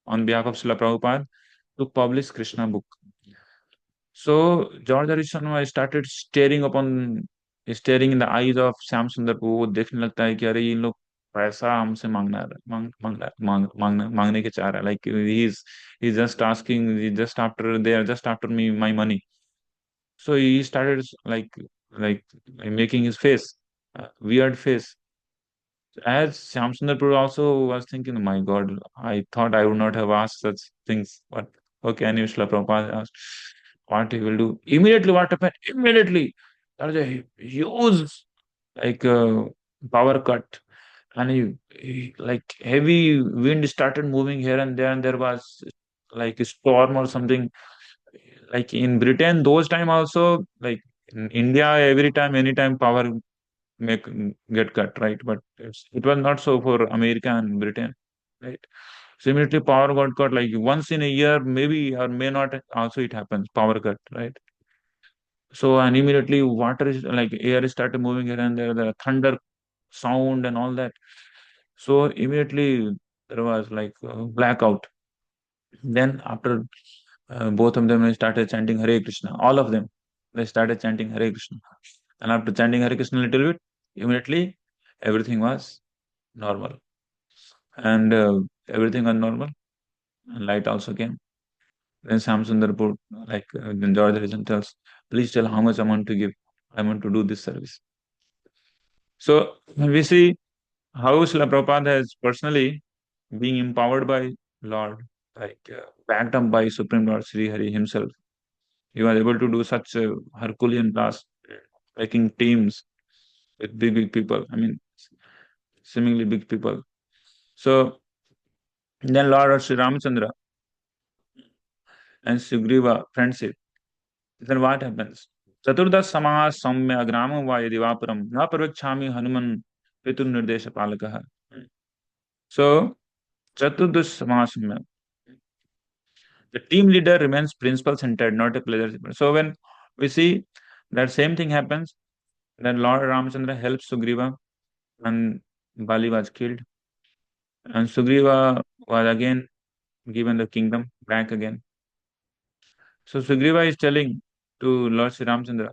on behalf of Srila Prabhupada to publish Krishna book. So George Harrison started staring in the eyes of Sam Sundar Prabhu. वो देखने लगता है कि अरे ये लोग पैसा हमसे मांगना है, मांगने के चाह रहा है. Like he's just asking, he just after they are just after me my money. So he started like like, making his face, weird face. As Shamsundarpur also was thinking, my God, I thought I would not have asked such things. But okay, and Srila Prabhupada asked what he will do. Immediately, what happened? Immediately, there was a huge, like, power cut, and like heavy wind started moving here and there, and there was like a storm or something. Like in Britain, those time also, like in India, every time, anytime power make get cut, right? But it was not so for America and Britain, right? So immediately power got cut like once in a year, maybe or may not. Also, it happens power cut, right? So and immediately water is like air started moving here and there, the thunder sound and all that. So immediately there was like blackout. Then after both of them they started chanting Hare Krishna, all of them they started chanting Hare Krishna, and after chanting Hare Krishna a little bit, immediately everything was normal. And everything was normal, and light also came. Then Samsundar put, like, then George Harrison tells, please tell how much I want to give. I want to do this service. So we see how Srila Prabhupada has personally being empowered by Lord, like backed up by Supreme Lord Sri Hari himself. He was able to do such a Herculean task, taking teams with big, big people. I mean, seemingly big people. So then Lord Sri Ramachandra and Sugriva friendship. Then what happens? Chaturdash Samas Samya Gramam va yadi vapuram na parvachami Hanuman Pitur Nirdesha Palakaha. So Chaturdash Samas Samya. The team leader remains principle centered, not a pleasure. So when we see that same thing happens, then Lord Ramachandra helps Sugriva and Bali was killed. And Sugriva was again given the kingdom back again. So Sugriva is telling to Lord Sri Ramachandra,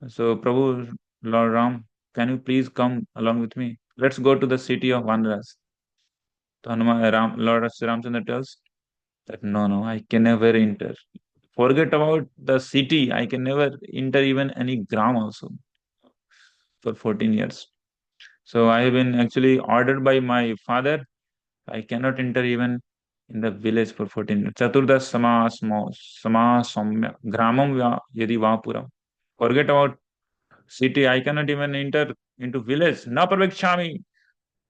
so Prabhu, Lord Ram, can you please come along with me? Let's go to the city of Vanaras. So Lord Sri Ramachandra tells that no, no, I can never enter. Forget about the city. I can never enter even any gram also for 14 years. So I have been actually ordered by my father. I cannot enter even in the village for 14 years. Chaturdas Samya Gramam Yadi Vapuram. Forget about city. I cannot even enter into village. Na Parvekshami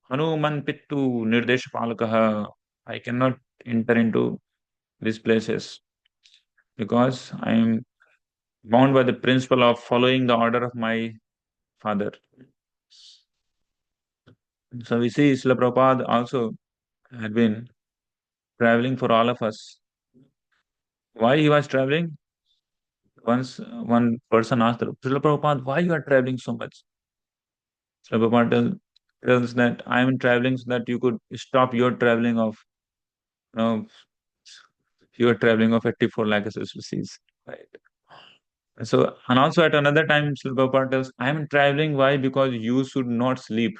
Hanuman Pittu Nirdesh Palakaha. I cannot enter into these places because I am bound by the principle of following the order of my father. So we see Srila Prabhupada also had been traveling for all of us. Why he was traveling? Once one person asked Srila Prabhupada, why you are traveling so much? Srila Prabhupada tells that I am traveling so that you could stop your traveling of, you know, your traveling of 84 lakh SSCs. Right. So, and also at another time, Srila Prabhupada tells, I am traveling. Why? Because you should not sleep.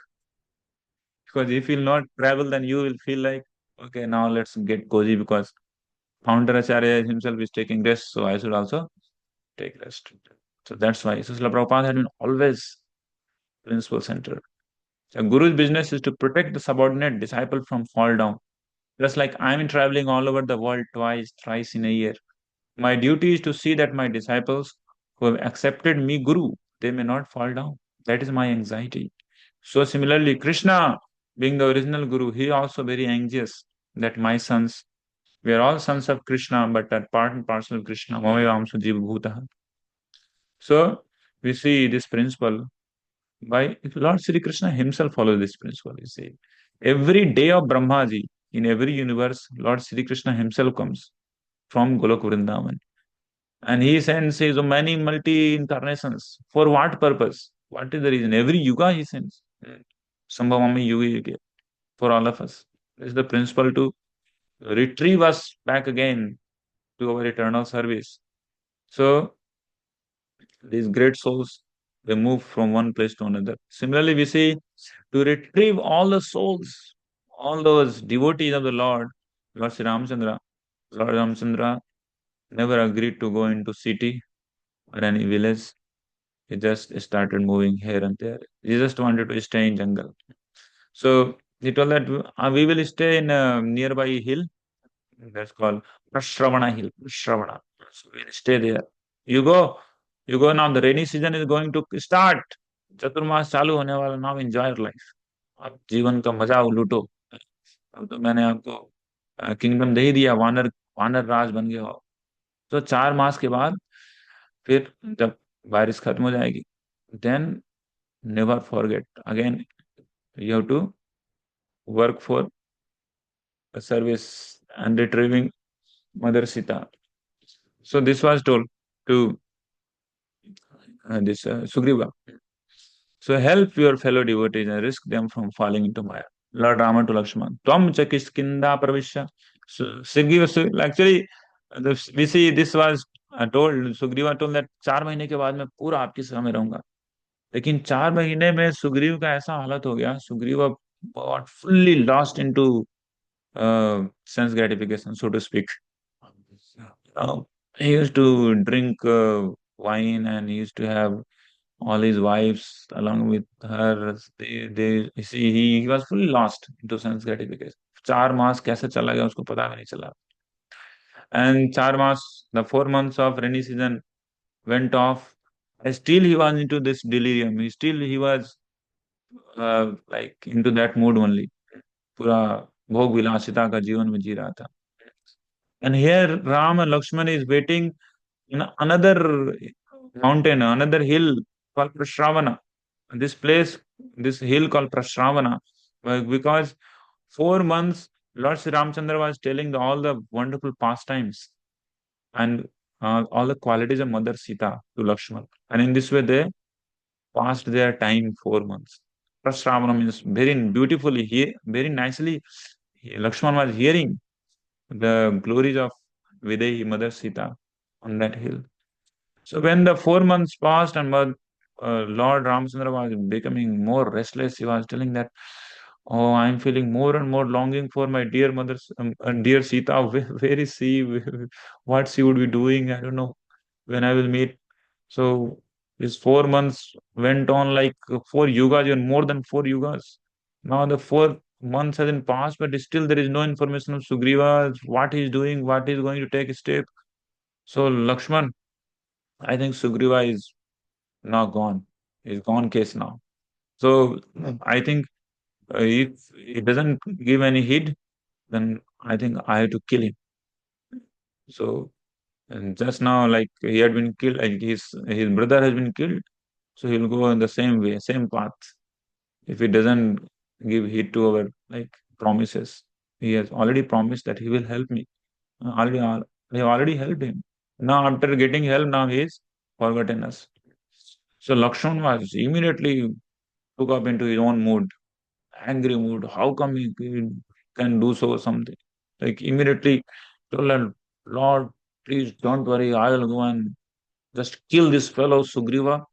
Because if you will not travel, then you will feel like, okay, now let's get cozy because founder Acharya himself is taking rest, so I should also take rest. So that's why. So Srila Prabhupada had been always principle centered. A guru's business is to protect the subordinate disciple from fall down. Just like I'm traveling all over the world twice, thrice in a year. My duty is to see that my disciples who have accepted me guru, they may not fall down. That is my anxiety. So similarly, Krishna, being the original guru, he also very anxious that my sons, we are all sons of Krishna, but are part and parcel of Krishna. Mamayamsu jiva bhutaha. So we see this principle. Why? Lord Sri Krishna himself follows this principle. You see, every day of Brahmaji, in every universe, Lord Sri Krishna himself comes from Golok Vrindavan. And he sends his many multi incarnations. For what purpose? What is the reason? Every yuga he sends. Sambhavami Yuga Yuga for all of us. This is the principle to retrieve us back again to our eternal service. So these great souls, they move from one place to another. Similarly, we see to retrieve all the souls, all those devotees of the Lord, Lord Sri Ramchandra. Lord Ramchandra never agreed to go into city or any village. He just started moving here and there. He just wanted to stay in jungle. So he told that we will stay in a nearby hill that's called Prashravana Hill. Prashravana. So we'll stay there. You go, you go now. The rainy season is going to start. चतुर्मास चालू होने वाला. Now enjoy your life. आप जीवन का मजा लूटो. अब तो मैंने आपको किंगडम दे ही दिया. वानर वानर राज बन गए हो. तो 4 मास के बाद फिर जब बारिश खत्म हो जाएगी, then never forget again, you have to work for service and retrieving Mother Sita. So this was told to this Sugriva. So help your fellow devotees and risk them from falling into Maya. Lord Rama to Lakshman. Tvam cha kiskinda pravishya. So Sugriva, actually, we see this was told, Sugriva told that 4 महीने के बाद मैं पूरा आपकी सेवा में रहूंगा. लेकिन 4 महीने में सुग्रीव का ऐसा हालत हो गया, Sugriva got fully lost into sense gratification, so to speak. He used to drink wine, and he used to have all his wives along with her. They you see, he was fully lost into sense gratification. 4 मास कैसे चला गया उसको पता भी नहीं चला. And 4 mass, the 4 months of rainy season went off. And still he was into this delirium. He was like into that mood only. पूरा भोग विलासिता का जीवन में जी रहा था. And here Ram and Lakshman is waiting in another mountain, another hill called Prashravana. This place, this hill called Prashravana, because 4 months Lord Sri Ramchandra was telling all the wonderful pastimes and all the qualities of Mother Sita to Lakshman. And in this way, they passed their time 4 months. Prashravana means very beautifully, very nicely. Lakshman was hearing the glories of Videhi, Mother Sita, on that hill. So when the 4 months passed and Lord Ramchandra was becoming more restless, he was telling that, "Oh, I'm feeling more and more longing for my dear mother, dear Sita. Where is she? What she would be doing? I don't know when I will meet." So these 4 months went on like 4 yugas, even more than 4 yugas. Now the 4 months hasn't passed, but still there is no information of Sugriva, what he's doing, what he's going to take a step. So Lakshman, I think Sugriva is now gone. He's gone case now. So I think if he doesn't give any hit, then I think I have to kill him. So and just now, like he had been killed, like his brother has been killed. So he'll go in the same way, same path. If he doesn't give heed to our like promises, he has already promised that he will help me. Already, we have already helped him. Now, after getting help, now he is forgotten us. So Lakshman was immediately took up into his own mood, angry mood. How come he can do so something? Like immediately told him, Lord, please don't worry. I will go and just kill this fellow Sugriva,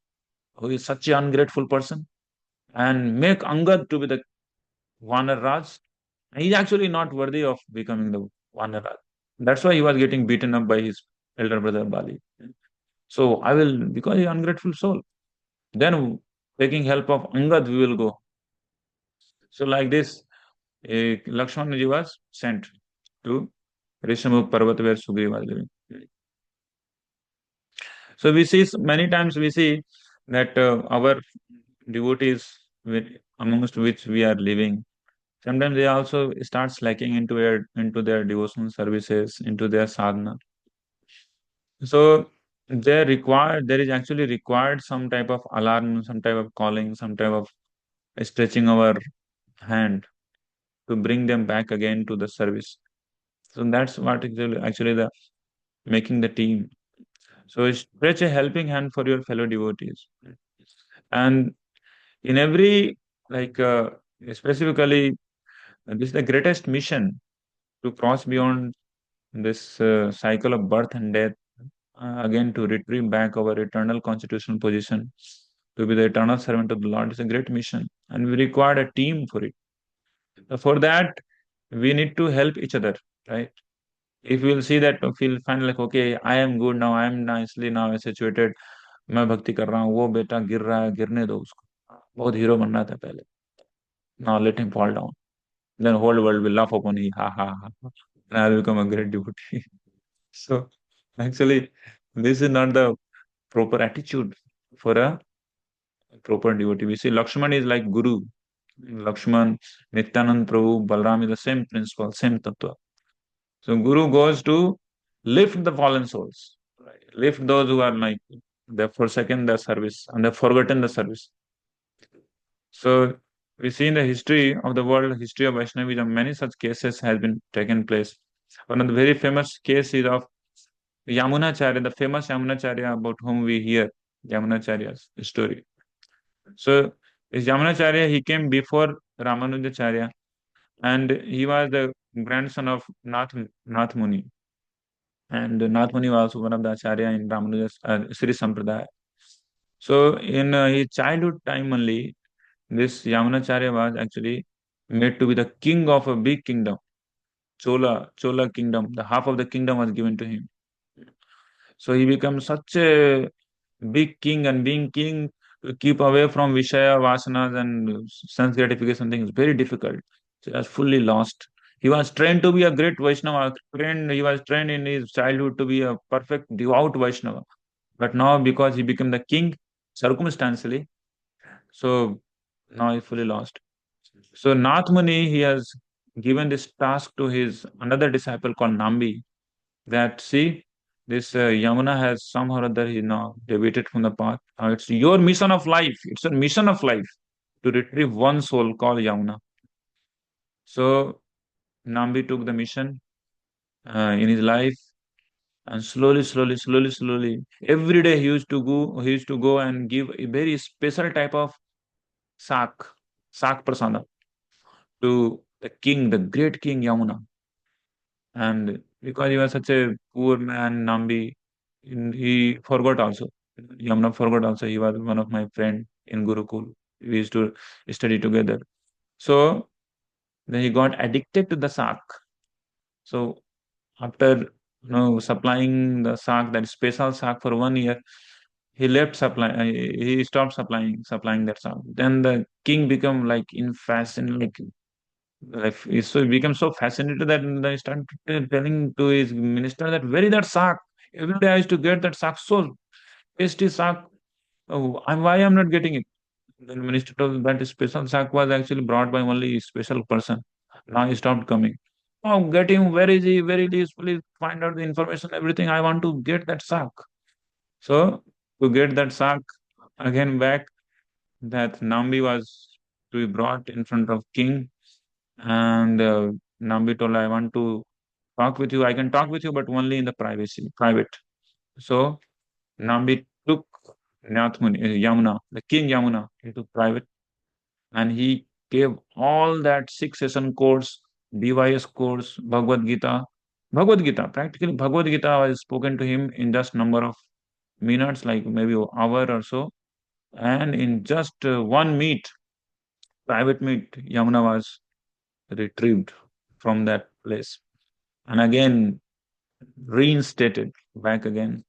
who is such an ungrateful person, and make Angad to be the Vanar Raj. He's actually not worthy of becoming the Vanar Raj. That's why he was getting beaten up by his elder brother Bali. So I will, because he's ungrateful soul. Then taking help of Angad, we will go. So like this, Lakshmanaji was sent to Rishamukh Parvat where Sugriva was living. So we see many times we see that our devotees amongst which we are living, sometimes they also start slacking into their devotional services, into their sadhana. So there is actually required some type of alarm, some type of calling, some type of stretching our hand to bring them back again to the service. So that's what actually the making the team. So stretch a helping hand for your fellow devotees. And in every like specifically, this is the greatest mission to cross beyond this cycle of birth and death, again to retrieve back our eternal constitutional position, to be the eternal servant of the Lord is a great mission, and we require a team for it. For that, we need to help each other, right? If we'll see that, we'll find like, okay, I am good now, I am nicely now situated. मैं भक्ति कर रहा हूँ, वो बेटा गिर रहा है, गिरने दो उसको, बहुत हीरो बनना था पहले, now let him fall down, then whole world will laugh upon him, ha ha ha, and I'll become a great devotee. So actually, this is not the proper attitude for a proper devotee. We see Lakshman is like Guru. Lakshman, Nityanand Prabhu, Balram is the same principle, same tattva. So Guru goes to lift the fallen souls, right? Lift those who are like they've forsaken the service and they've forgotten the service. So we see in the history of the world, history of Vaishnavism, many such cases has been taken place. One of the very famous case is of Yamunacharya, the famous Yamunacharya about whom we hear Yamunacharya's story. So this Yamunacharya, he came before Ramanujacharya, and he was the grandson of Nath Muni. And Nath Muni was also one of the Acharya in Ramanuja's Sri Sampradaya. So in his childhood time only, this Yamunacharya was actually made to be the king of a big kingdom, Chola kingdom. The half of the kingdom was given to him. So he becomes such a big king, and being king, to keep away from Vishaya, Vasanas, and sense gratification things is very difficult. So he was fully lost. He was trained to be a great Vaishnava. He was trained in his childhood to be a perfect, devout Vaishnava. But now, because he became the king circumstantially, so now he's fully lost. So Nath Muni, he has given this task to his another disciple called Nambi, that see, this Yamuna has somehow or other he now deviated from the path. It's your mission of life. It's a mission of life to retrieve one soul called Yamuna. So Nambi took the mission in his life, and slowly, every day he used to go and give a very special type of sak, sak prasada to the king, the great king Yamuna. And because he was such a poor man, Nambi, he forgot also. Yamuna forgot also. He was one of my friend in Gurukul. We used to study together. So then he got addicted to the sak. So after supplying the sak, that special sak for 1 year, he left supply. He stopped supplying that sak. Then the king become like in fashion, like so he became so fascinated that he started telling to his minister that where is that sak? Every day I used to get that sak, so tasty sak. Oh, why I'm not getting it? Then the minister told that special sak was actually brought by only a special person. Now he stopped coming. Oh, get him. Where is he? Where is he? Please find out the information, everything. I want to get that sak. So to get that sak again back, that Nambi was to be brought in front of king, and Nambi told, I want to talk with you. I can talk with you, but only in the private. So Nambi took Yamuna, the king Yamuna, he took private, and he gave all that 6 session course, BYS course, Bhagavad Gita. Practically, Bhagavad Gita was spoken to him in just number of minutes, like maybe an hour or so, and in just one private meet, Yamuna was retrieved from that place, and again reinstated back again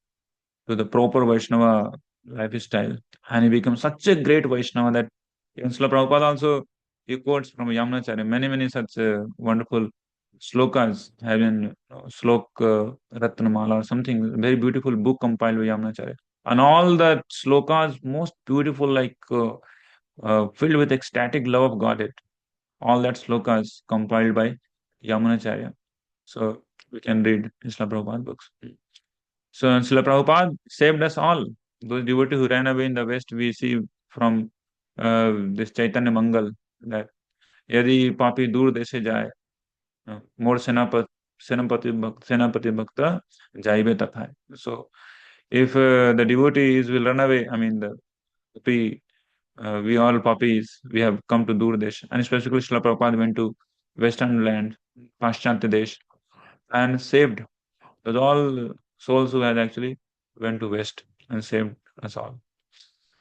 to the proper Vaishnava lifestyle. And he becomes such a great Vaishnava that even Srila Prabhupada also he quotes from Yamunacharya. Many such wonderful slokas have been slok Ratnamala or something, very beautiful book compiled by Yamunacharya. And all the slokas, most beautiful, like filled with ecstatic love of Godhead. All that slokas compiled by Yamunacharya. So we can read Srila Prabhupada books. So Srila Prabhupada saved us all. Those devotees who ran away in the West, we see from this Chaitanya Mangal that यदि पापी दूर देशे जाए मोर सेनापति भक्त जाइबे तथा. So if the devotees will run away, I mean we all poppies, we have come to Dur Desh, and especially Srila Prabhupada went to Western land, Paschatya Desh, and saved those all souls who had actually went to West and saved us all.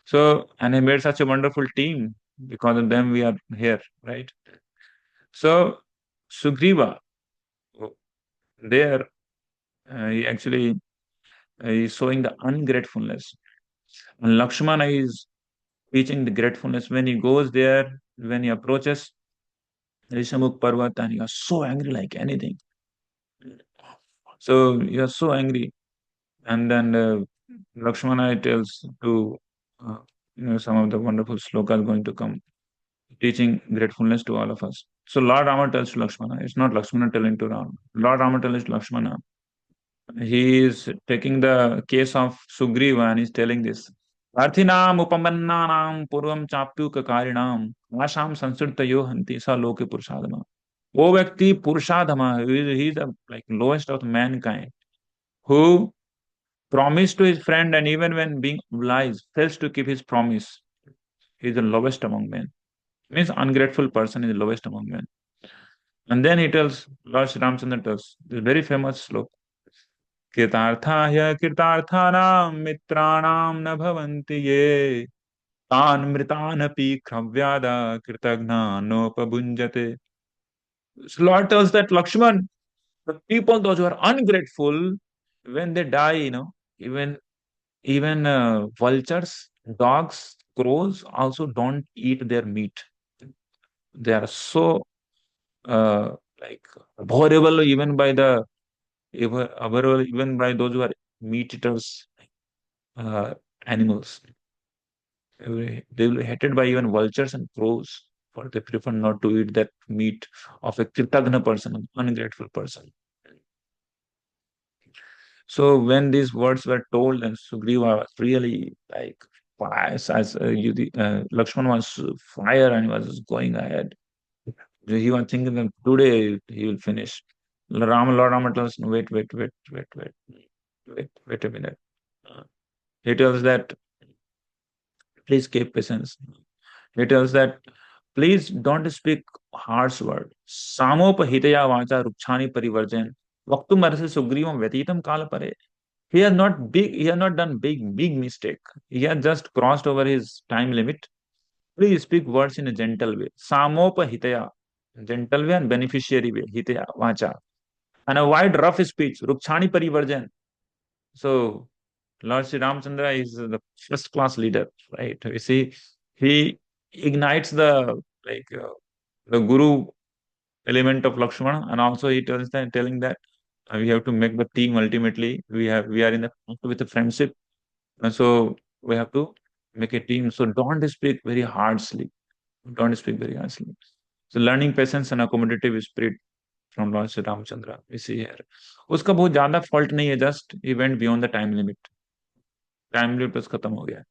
So, and he made such a wonderful team. Because of them, we are here, right? So, Sugriva, there, he actually is showing the ungratefulness. And Lakshmana is teaching the gratefulness when he goes there, when he approaches Rishamukh Parvat, and he was so angry like anything. So he was so angry. And then Lakshmana tells to, uh, some of the wonderful slokas going to come, teaching gratefulness to all of us. So Lord Rama tells to Lakshmana, it's not Lakshmana telling to Ram. Lord Rama tells to Lakshmana. He is taking the case of Sugriva and he's telling this. Arthinam upamannanam purvam chapyukakarinam asham sansirtayo hanti sa loke purushadama. O Vyakti Purushadama, he is the like lowest of mankind, who promised to his friend and even when being lies, fails to keep his promise. He is the lowest among men. Means ungrateful person is the lowest among men. And then he tells, Lord Sri Ramchandra tells, this very famous sloka. कृतार्थाय कृतार्थानां मित्राणां न भवन्ति ये तान् मृतानपि क्रव्याद कृतघ्नानोपभुञ्जते. So Lord tells that Lakshman, the people those who are ungrateful, when they die, even vultures, dogs, crows also don't eat their meat. They are so uh, like abhorrible even by those who are meat eaters, uh, animals. They will be hated by even vultures and crows, for they prefer not to eat that meat of a Kritagna person, an ungrateful person. So when these words were told, and Sugriva was really like pious, as Lakshman was fire and he was going ahead. He was thinking that today he will finish. Lord Rama tells, "No, wait a minute." Uh, He tells that, please keep patience. He tells that, please don't speak harsh word. Samopahitaya vacha rukshani parivarjan. Vaktum arse sugrivam vyatitam kala pare. He has not done big mistake. He has just crossed over his time limit. Please speak words in a gentle way. Samopahitaya. Gentle way and beneficiary way. Hitaya vacha. And avoid rough speech. Rukshani parivarjan. So Lord Sri Ramchandra is the first class leader, right? You see, he ignites the guru element of Lakshmana, and also he telling that we have to make the team ultimately. We are in the with the friendship, and so we have to make a team. So don't speak very harshly. Don't speak very harshly. So learning patience and accommodative spirit from Lord Sri Ramchandra. We see here. उसका बहुत ज्यादा fault नहीं है, just he went beyond the time limit. Time limit बस खत्म हो गया.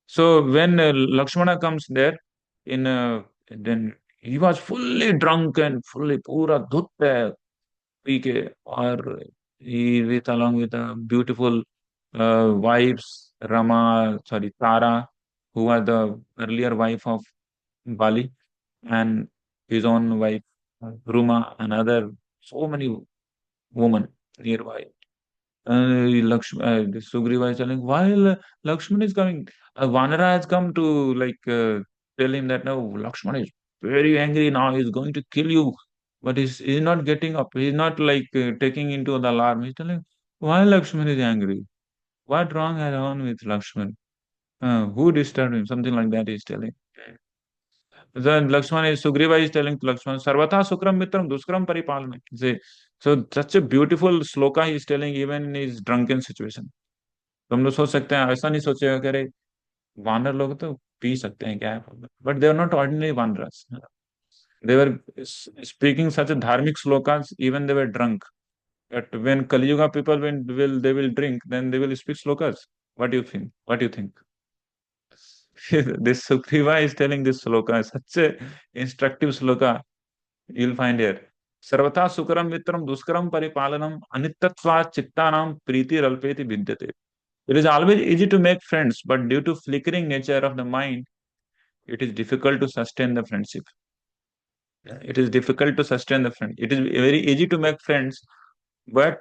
So when Lakshmana comes there, then he was fully drunk and fully पूरा धुत पे पी के, और he with along with a beautiful wives Tara, who was the earlier wife of Bali, and his own wife Ruma, and other so many women nearby. Sugriva is telling, while Lakshman is coming, Vanara has come to tell him that now Lakshman is very angry now, he's going to kill you. But he's not getting up. He's not taking into the alarm. He's telling, why Lakshman is angry? What wrong has on with Lakshman? Who disturbed him? Something like that he's telling. Then Sugriva is telling to Lakshman, Sarvata Sukram Mitram Duskram Paripalame. So such a beautiful sloka he is telling even in his drunken situation. तुम लोग सोच सकते हैं, ऐसा नहीं सोचेगा कि अरे वानर लोग तो पी सकते हैं क्या, but they are not ordinary वानरस. They were speaking such a dharmic slokas, even they were drunk. But when Kali Yuga people they will drink, then they will speak slokas. What do you think? What do you think? This Sugriva is telling this sloka, such a instructive sloka you'll find here. Sarvata Sukaram Mitram Duskaram Paripalanam Anitatva Chittanam Priti Ralpeti Vidyate. It is always easy to make friends, but due to flickering nature of the mind, it is difficult to sustain the friendship. It is difficult to sustain the friend. It is very easy to make friends, but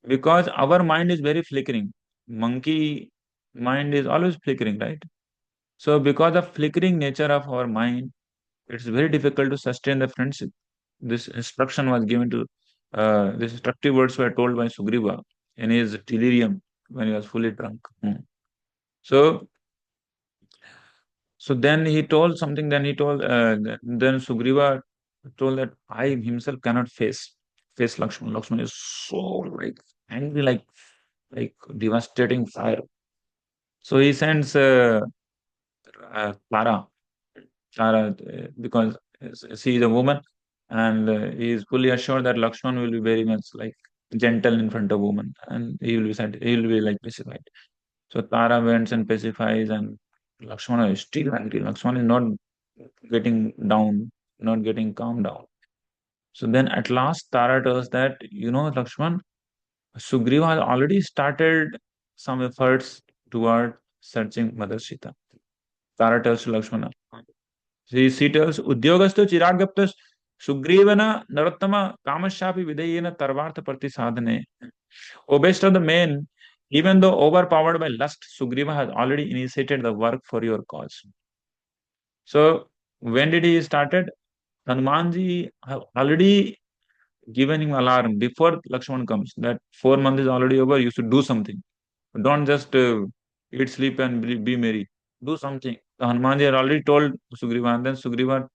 because our mind is very flickering, monkey mind is always flickering, right? So because of flickering nature of our mind, it's very difficult to sustain the friendship. This instruction was given to, these instructive words were told by Sugriva in his delirium when he was fully drunk. So, so then he told something. Then he told. Then Sugriva told that I himself cannot face Lakshman. Lakshman is so like angry, like devastating fire. So he sends Clara, because she is a woman, and he is fully assured that Lakshman will be very much like gentle in front of woman, and he will be like pacified. So Tara went and pacifies, and Lakshmana is still angry. Lakshmana is not getting down, not getting calmed down. So then at last Tara tells that, Lakshman, Sugriva has already started some efforts toward searching Mother Sita. Tara tells to Lakshmana. She tells, Udyogasto Chiragaptas Sugrivana Narottama Kamashapi Vidayena Tarvartha Prati Sadhane. O best of the men, even though overpowered by lust, Sugriva has already initiated the work for your cause. So when did he started? Hanumanji have already given him alarm before Lakshman comes that 4 months is already over. You should do something. Don't just eat, sleep, and be merry. Do something. So Hanumanji had already told Sugriva, and then Sugriva,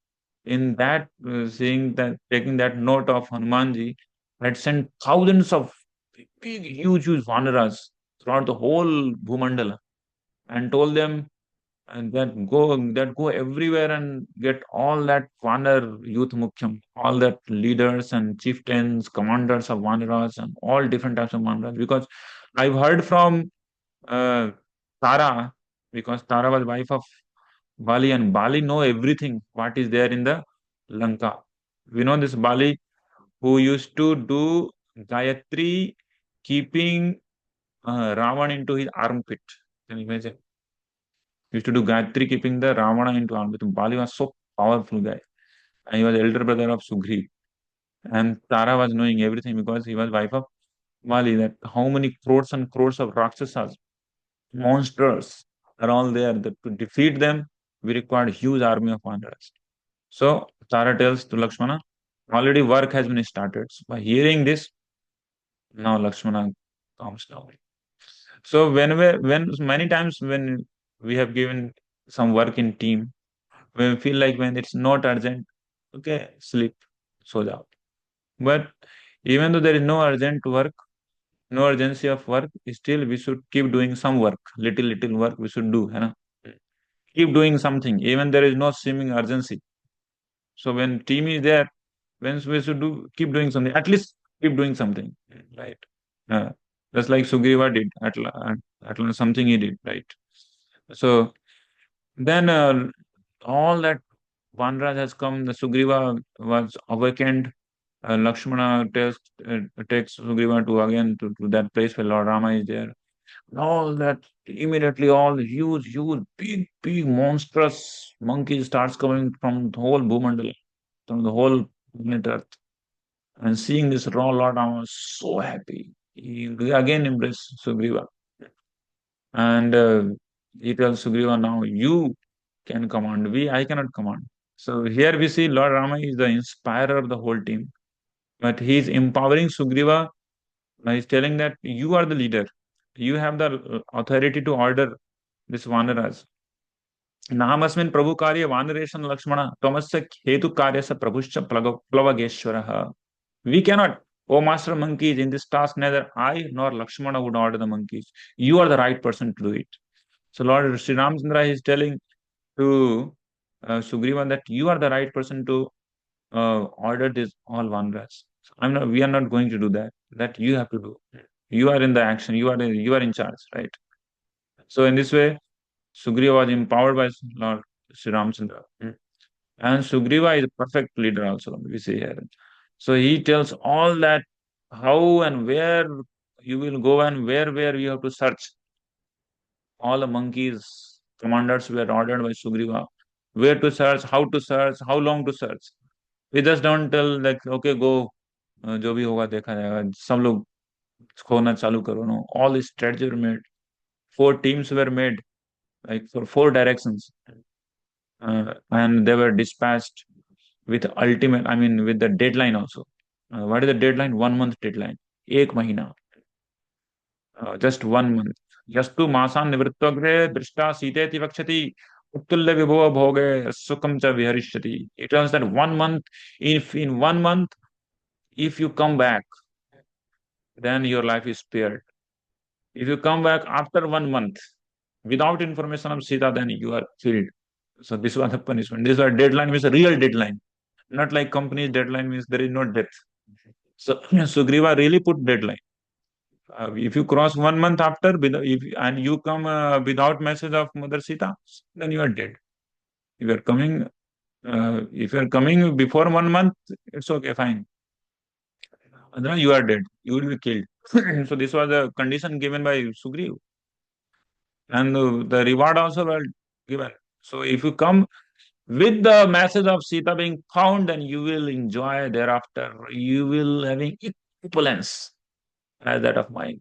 in that seeing that, taking that note of Hanumanji, had sent thousands of big, huge Vanaras throughout the whole Bhumandala, and told them and that go everywhere and get all that Vanar youth Mukhyam, all that leaders and chieftains, commanders of Vanaras and all different types of Vanaras. Because I've heard from uh, Tara, because Tara was wife of Bali, and Bali know everything what is there in the Lanka. We know this Bali who used to do Gayatri, keeping Ravan into his armpit. Can you imagine? Used to do Gayatri, keeping the Ravana into armpit. Bali was so powerful guy, and he was elder brother of Sugri. And Tara was knowing everything because he was wife of Bali. That how many crores and crores of Rakshasas, monsters, are all there. That to defeat them, we required huge army of wanderers. So Tara tells to Lakshmana, already work has been started. So by hearing this, now Lakshmana calms down. So when many times when we have given some work in team, when we feel like when it's not urgent, okay, sleep, so down. But even though there is no urgent work, no urgency of work, still we should keep doing some work, little work we should do, है ना? Keep doing something, even there is no seeming urgency. So when team is there, when we should keep doing something, at least keep doing something, right? Uh, just like Sugriva did, at least something he did, right? So then all that Vanraj has come, the Sugriva was awakened. Lakshmana takes Sugriva to again to that place where Lord Rama is there. All that immediately, all the huge, big, monstrous monkeys starts coming from the whole Bhumandala, from the whole planet Earth. And seeing this raw Lord Rama was so happy. He again embraced Sugriva. And he tells Sugriva, now you can command. I cannot command. So here we see Lord Rama is the inspirer of the whole team. But he is empowering Sugriva. He's telling that you are the leader. You have the authority to order this Vanaras. Namasmin Prabhu Karya Vanareshan Lakshmana Tomasya Hetu Karya Prabhuscha Plavageshwaraha. We cannot. Oh, Master Monkeys, in this task, neither I nor Lakshmana would order the monkeys. You are the right person to do it. So Lord Sri Ramchandra is telling to Sugriva that you are the right person to order this all Vanaras. So we are not going to do that. That you have to do. You are in the action. You are in charge, right? So in this way, Sugriva was empowered by Lord Sri Ramchandra. And Sugriva is a perfect leader also, we see here. So he tells all that how and where you will go and where you have to search. All the monkeys, commanders were ordered by Sugriva. Where to search, how long to search. We just don't tell like, okay, go, जो भी होगा देखा जाएगा. सब लोग खोना चालू करो. No, all these strategies were made. 4 teams were made, like for 4 directions, and they were dispatched with ultimate. I mean, with the deadline also. What is the deadline? 1 month deadline. Ek mahina. Just 1 month. यस्तु मासान निवृत्तग्रे दृष्टा सीतेति वक्षति उत्तुल्य विभव भोगे सुखम च विहरिष्यति. It was that 1 month. If in 1 month, if you come back, then your life is spared. If you come back after 1 month without information of Sita, then you are killed. So this was the punishment. This was deadline, means a real deadline, not like company's deadline means there is no death. So Sugriva really put deadline. If you cross 1 month after, and you come without message of Mother Sita, then you are dead. If you are coming, if you are coming before 1 month, it's okay, fine. Otherwise, you are dead. You will be killed. So this was a condition given by Sugriva, and the reward also well given. So if you come with the message of Sita being found, then you will enjoy thereafter. You will having equivalence as that of mine.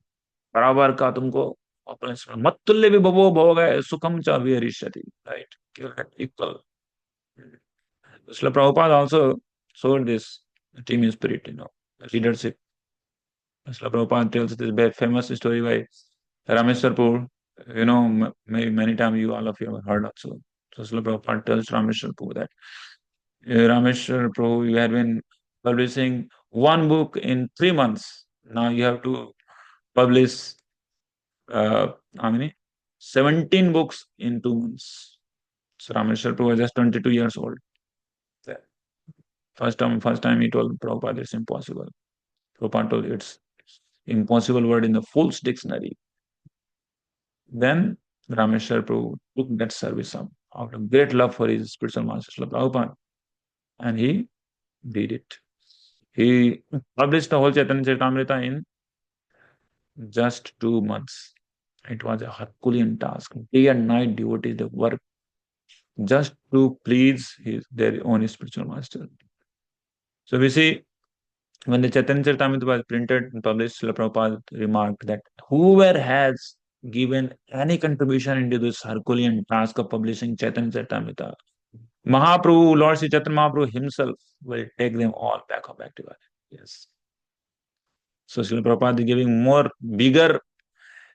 बराबर का तुमको opulence मत्तुल्य विभवो भोग है सुखम च विहरिष्यति, right? You are equal. Srila Prabhupada also showed this team spirit, leadership. Srila Prabhupada tells this very famous story by Rameshwarpur. Many times you all of you have heard also. So Srila Prabhupada tells Rameshwarpur that Rameshwar Prabhu, you have been publishing one book in 3 months. Now you have to publish how many? 17 books in 2 months. So Rameshwar Prabhu was just 22 years old. First time he told Prabhupada it's impossible. Prabhupada told it's impossible word in the Fool's Dictionary. Then Rameshwar Prabhu took that service up out of great love for his spiritual master Srila Prabhupada, and he did it. He published the whole Chaitanya Charitamrita in just 2 months. It was a Herculean task. Day and night devotees they work just to please their own spiritual master. So we see when the Chaitanya Charitamrita was printed and published, Srila Prabhupada remarked that whoever has given any contribution into this Herculean task of publishing Chaitanya Charitamrita, Mahaprabhu, Lord Sri Chaitanya Mahaprabhu himself will take them all back of Bhaktivedanta. Yes. So Srila Prabhupada is giving more bigger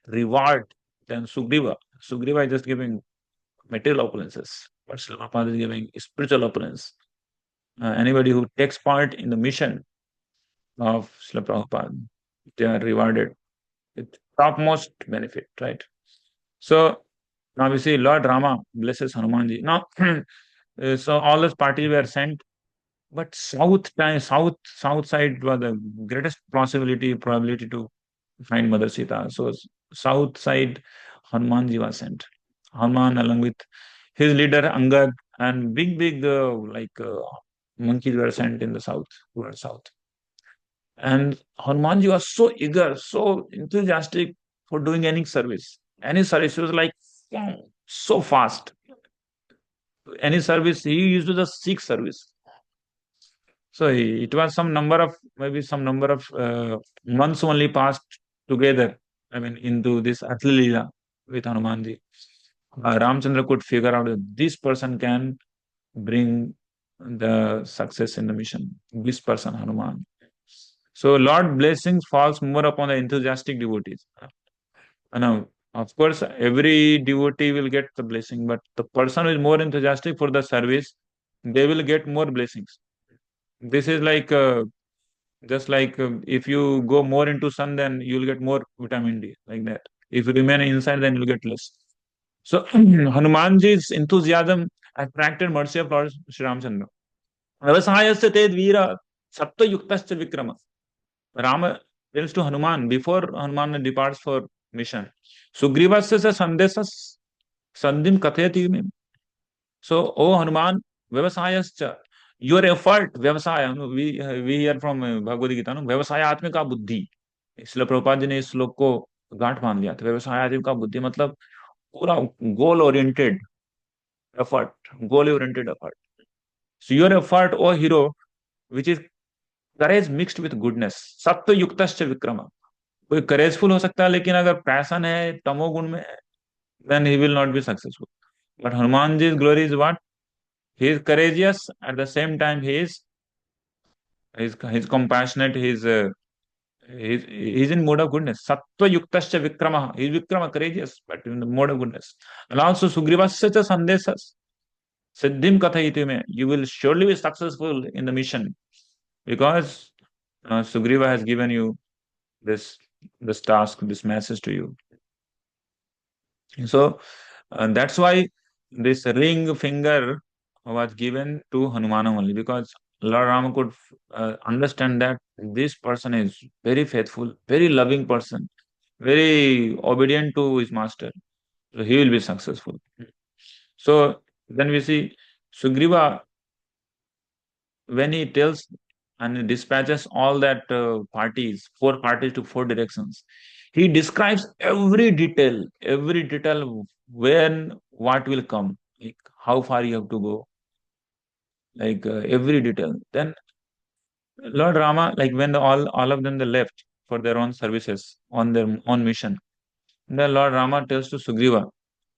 reward than Sugriva. Sugriva is just giving material opulences, but Srila Prabhupada is giving spiritual opulence. Anybody who takes part in the mission of Srila Prabhupada, they are rewarded with topmost benefit, right? So now we see Lord Rama blesses Hanumanji. Now, so all those parties were sent, but south side was the greatest probability to find Mother Sita. So south side, Hanumanji was sent. Hanuman along with his leader Angad and big monkeys were sent in the south, towards south. And Hanumanji was so eager, so enthusiastic for doing any service. Any service, he was like so fast. Any service, he used to just seek service. So it was maybe some number of months only passed together. I mean, into this Atlilila with Hanumanji. Ramchandra could figure out that this person can bring the success in the mission. This person, Hanuman. So Lord blessings falls more upon the enthusiastic devotees. Now, of course, every devotee will get the blessing, but the person who is more enthusiastic for the service, they will get more blessings. This is like just like if you go more into sun, then you'll get more vitamin D, like that. If you remain inside, then you'll get less. So Hanumanji's enthusiasm attracted mercy of Lord Sri Ramchandra. Vyavasayasya ted veera sapta yuktascha vikrama. Rama tells to Hanuman before Hanuman departs for mission. Sugrivasya sa sandesas sandhim kathayati me. So, O Hanuman, vyavasayascha, your effort, vyavasaya, we hear from Bhagavad Gita, vyavasaya आत्मिका बुद्धि. इसलिए प्रभुपाद जी ने इस श्लोक को गांठ बांध लिया था. व्यवसाय आत्मिका बुद्धि मतलब पूरा goal oriented effort, goal oriented effort. So your effort, O hero, which is courage mixed with goodness, सत्व युक्तश्च विक्रम. कोई करेजफुल हो सकता है, लेकिन अगर पैशन है तमोगुण में, then he will not be successful. But Hanumanji's glory is what? He is courageous, at the same time he is compassionate, he is He's in mode of goodness. Sattva yuktascha vikrama. He's vikrama, courageous, but in the mode of goodness. And also Sugrivasya cha sandesas. Siddhim kathayiti me. You will surely be successful in the mission because Sugriva has given you this this task, this message to you. So that's why this ring finger was given to Hanumana only because Lord Rama could understand that this person is very faithful, very loving person, very obedient to his master. So he will be successful. So then we see Sugriva when he tells and dispatches all that parties, four parties to four directions. He describes every detail when what will come, like how far you have to go, like every detail. Then Lord Rama, like when all of them they left for their own services on their own mission, then Lord Rama tells to Sugriva,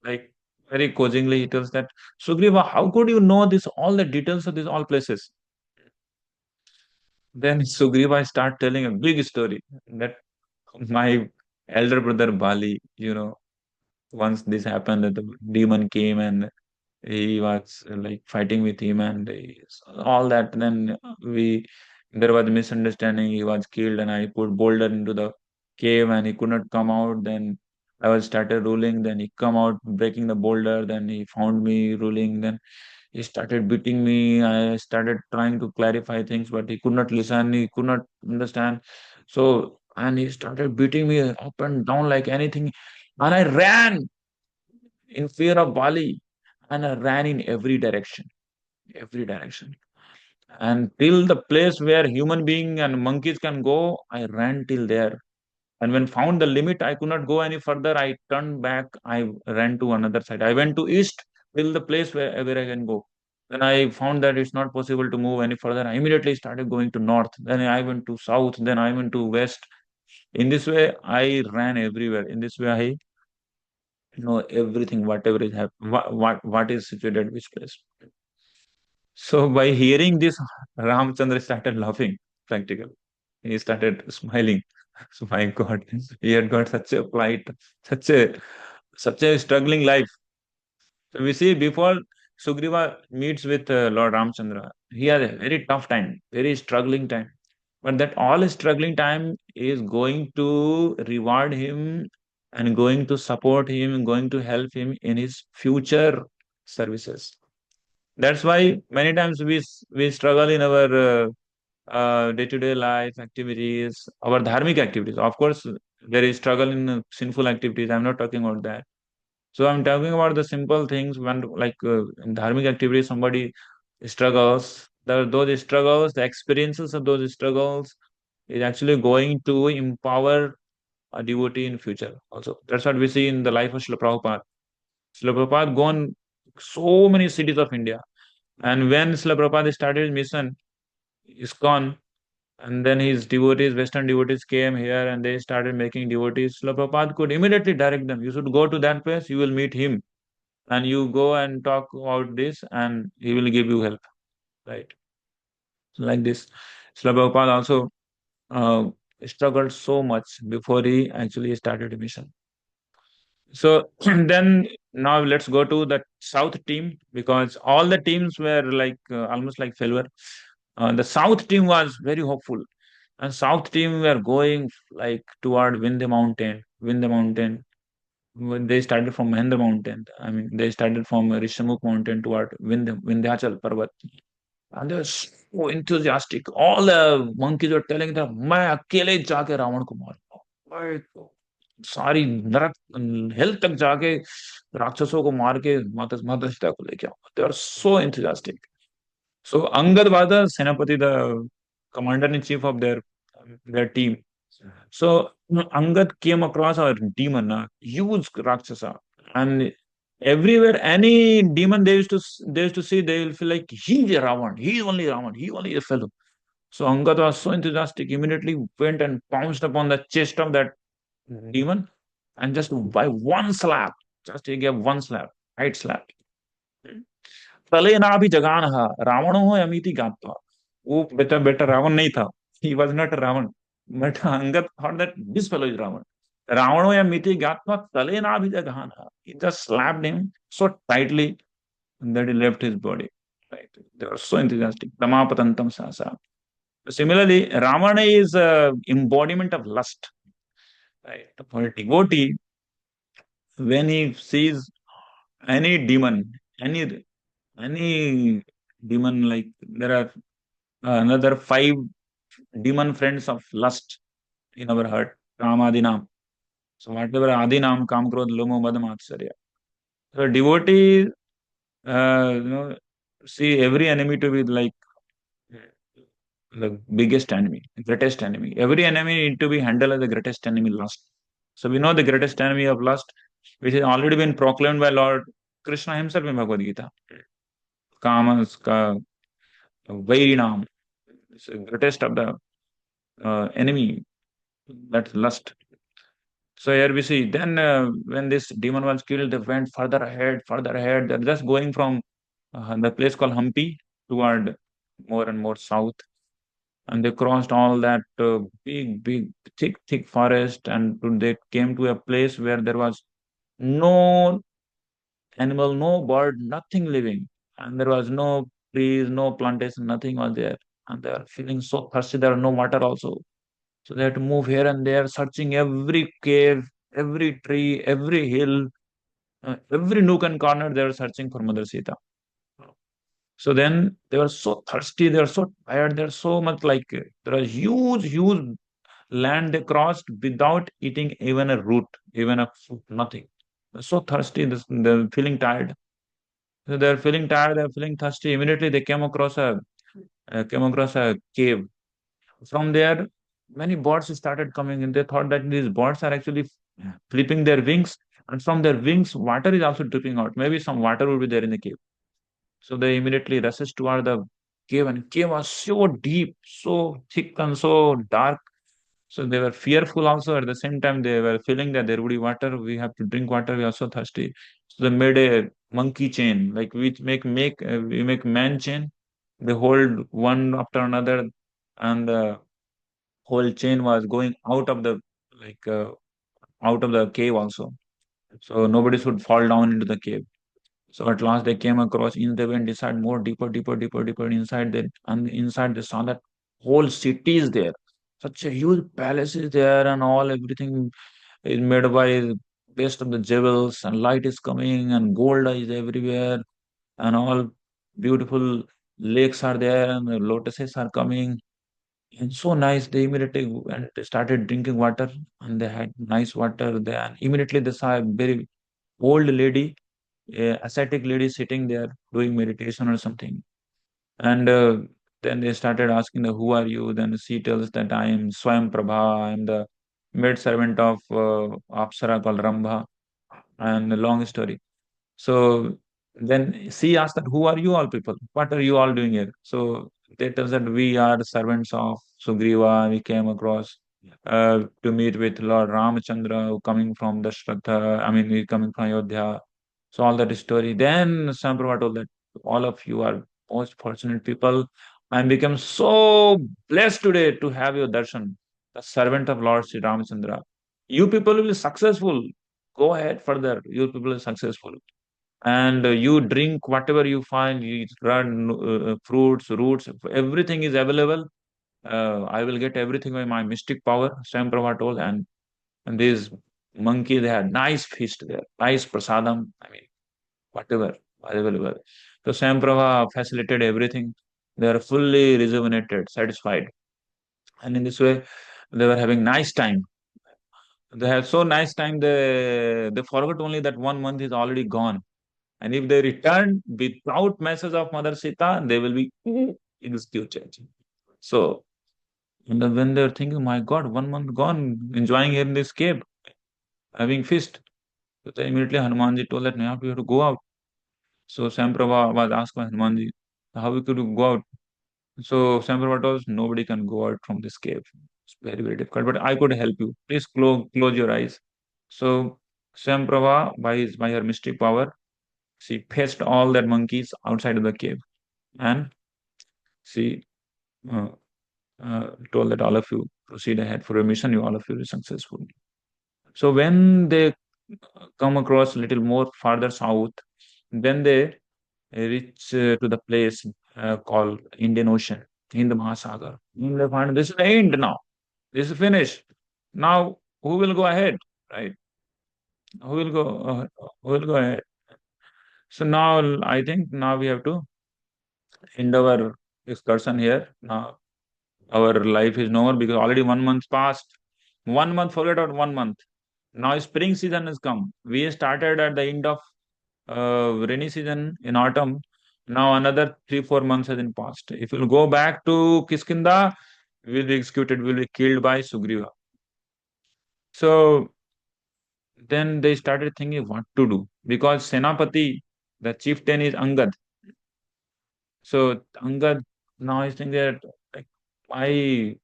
like very cozingly, he tells that Sugriva, how could you know this all the details of these all places? Then Sugriva start telling a big story that my elder brother Bali, once this happened that the demon came and he was like fighting with him and all that. Then there was a misunderstanding. He was killed and I put boulder into the cave and he could not come out. Then I was started ruling. Then he come out breaking the boulder. Then he found me ruling. Then he started beating me. I started trying to clarify things, but he could not listen. He could not understand. So, and he started beating me up and down like anything. And I ran in fear of Bali and I ran in every direction. And till the place where human being and monkeys can go, I ran till there. And when found the limit, I could not go any further. I turned back. I ran to another side. I went to east till the place where I can go. Then I found that it's not possible to move any further. I immediately started going to north. Then I went to south. Then I went to west. In this way, I ran everywhere. In this way, I know everything, whatever is happening, what is situated which place. So by hearing this, Ramchandra started laughing practically. He started smiling. So my God, he had got such a plight, such a such a struggling life. So we see before Sugriva meets with Lord Ramchandra, he had a very tough time, very struggling time. But that all his struggling time is going to reward him and going to support him, going to help him in his future services. That's why many times we struggle in our day-to-day life activities, our dharmic activities. Of course, there is struggle in sinful activities. I'm not talking about that. So I'm talking about the simple things when, like in dharmic activities, somebody struggles. Those struggles, the experiences of those struggles, is actually going to empower a devotee in future. Also, that's what we see in the life of Srila Prabhupada. Srila Prabhupada gone so many cities of India, and when Srila Prabhupada started his mission, ISKCON, and then his devotees, Western devotees came here and they started making devotees. Srila Prabhupada could immediately direct them. You should go to that place, you will meet him, and you go and talk about this, and he will give you help. Right. Like this. Srila Prabhupada also uh, struggled so much before he actually started a mission. So then now let's go to the South team because all the teams were like almost like failure. The South team was very hopeful, and South team were going like toward Win the Mountain. When they started from Mahendra Mountain, I mean they started from Rishamukh Mountain toward Vindhyachal Parvat, and they were so enthusiastic. All the monkeys were telling them, "मैं अकेले जाके रावण को मारूंगा, मैं तो सारी नरक hello तक जाके राक्षसों को मार के माता माता सीता को लेके आऊंगा." They are so enthusiastic. So Angad was the Senapati, the commander in chief of their team. So Angad came across a demon, a huge Rakshasa, and everywhere any demon they used to see, they will feel like he's a Ravan, he's only Ravan, he only a fellow. So Angad was so enthusiastic, immediately went and pounced upon the chest of that demon, and just by one slap, just he gave one slap, right slap. तले ना भी जगान हा रावण हो अमिति गाता वो बेटा बेटा रावण नहीं था, he was not a Ravan. But Angad thought that this fellow is Ravana. Ravano miti gatva talena abhijagana. He just slapped him so tightly that he left his body. Right? They were so enthusiastic. Ramapatantam sasa. Similarly, Ravana is a embodiment of lust. Right? For a devotee, when he sees any demon, any any demon, like there are another five demon friends of lust in our heart, Ramadinam. So whatever Adinam, Kam, Krodh, Lomo, Mad, Matsarya. So devotee, you know, see every enemy to be like the biggest enemy, greatest enemy. Every enemy need to be handled as the greatest enemy, lust. So we know the greatest enemy of lust, which has already been proclaimed by Lord Krishna himself in Bhagavad Gita. Kamas, Vairinam. It's the greatest of the enemy, that's lust. So here we see, then when this demon was killed, they went further ahead, further ahead. They're just going from the place called Hampi toward more and more south. And they crossed all that big, thick forest, and they came to a place where there was no animal, no bird, nothing living. And there was no trees, no plantation, nothing was there. And they are feeling so thirsty, there are no water also. So they had to move here and there, searching every cave, every tree, every hill, every nook and corner. They were searching for Mother Sita. So then they were so thirsty, they were so tired, they're so much like there was huge land they crossed without eating even a root, even a fruit, nothing. They're so thirsty, they're feeling tired. So they're feeling tired, they're feeling thirsty. Immediately they came across a cave. From there, many birds started coming in. They thought that these birds are actually flipping their wings, and from their wings, water is also dripping out. Maybe some water will be there in the cave. So they immediately rushes toward the cave, and cave was so deep, so thick, and so dark. So they were fearful also. At the same time, they were feeling that there would be water. We have to drink water. We are so thirsty. So they made a monkey chain, like we make man chain. They hold one after another, and the whole chain was going like out of the cave also. So nobody should fall down into the cave. So at last they came across in they went inside more deeper inside they and inside they saw that whole city is there. Such a huge palace is there and all everything is made by best of the jewels and light is coming and gold is everywhere and all beautiful lakes are there and the lotuses are coming. And so nice. They immediately went, started drinking water and they had nice water there. And immediately they saw a very old lady, a ascetic lady sitting there doing meditation or something. And then they started asking her, who are you? Then she tells that I am Swayam Prabha. I am the maid servant of Apsara called Rambha. And a long story. So then she asked that, who are you all people? What are you all doing here? So they tell that we are the servants of Sugriva. We came across to meet with Lord Ramachandra who coming from Dashratha. I mean, we coming from Ayodhya. So all that story. Then Samprabha told that all of you are most fortunate people. I become so blessed today to have your darshan, the servant of Lord Sri Ramachandra. You people will be successful. Go ahead further. You people are successful and you drink whatever you find, you run fruits, roots, everything is available. I will get everything by my mystic power, Swam Prabha told. And these monkey, they had nice feast there, nice prasadam, I mean, whatever available. So Swam Prabha facilitated everything. They are fully rejuvenated, satisfied. And in this way, they were having nice time. They had so nice time, they forgot only that 1 month is already gone. And if they return without message of Mother Sita, they will be executed. So, and then when they're thinking, my God, 1 month gone, enjoying here in this cave, having feast. So then immediately Hanumanji told that now we have to go out. So Samprabha was asked by Hanumanji, how we could go out? So Samprabha told us, nobody can go out from this cave. It's very difficult, but I could help you. Please close your eyes. So Samprabha, by her mystic power, she fetched all that monkeys outside of the cave and she uh, told that all of you proceed ahead for your mission, you all of you are successful. So when they come across a little more farther south, then they reach to the place called Indian Ocean, Hind Mahasagar. And they find this is the end now. This is finished. Now who will go ahead, right? Who will go? Who will go ahead? So now I think now we have to end our excursion here. Now our life is no more because already 1 month passed. 1 month, forget about 1 month. Now spring season has come. We started at the end of rainy season in autumn. Now another 3 4 months has been passed. If we'll go back to Kiskinda, we'll be executed, we'll be killed by Sugriva. So then they started thinking what to do because Senapati, the chieftain, is Angad. So Angad now is thinking that like my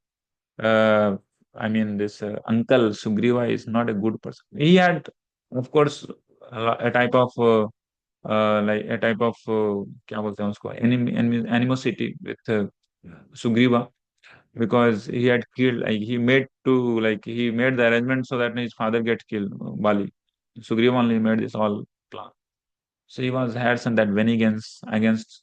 I mean this uncle Sugriva is not a good person. He had, of course, a type of like a type of क्या बोलते हैं उसको animosity with Sugriva because he had killed like he made the arrangement so that his father gets killed Bali. Sugriva only made this all plan. So he was had some that vengeance against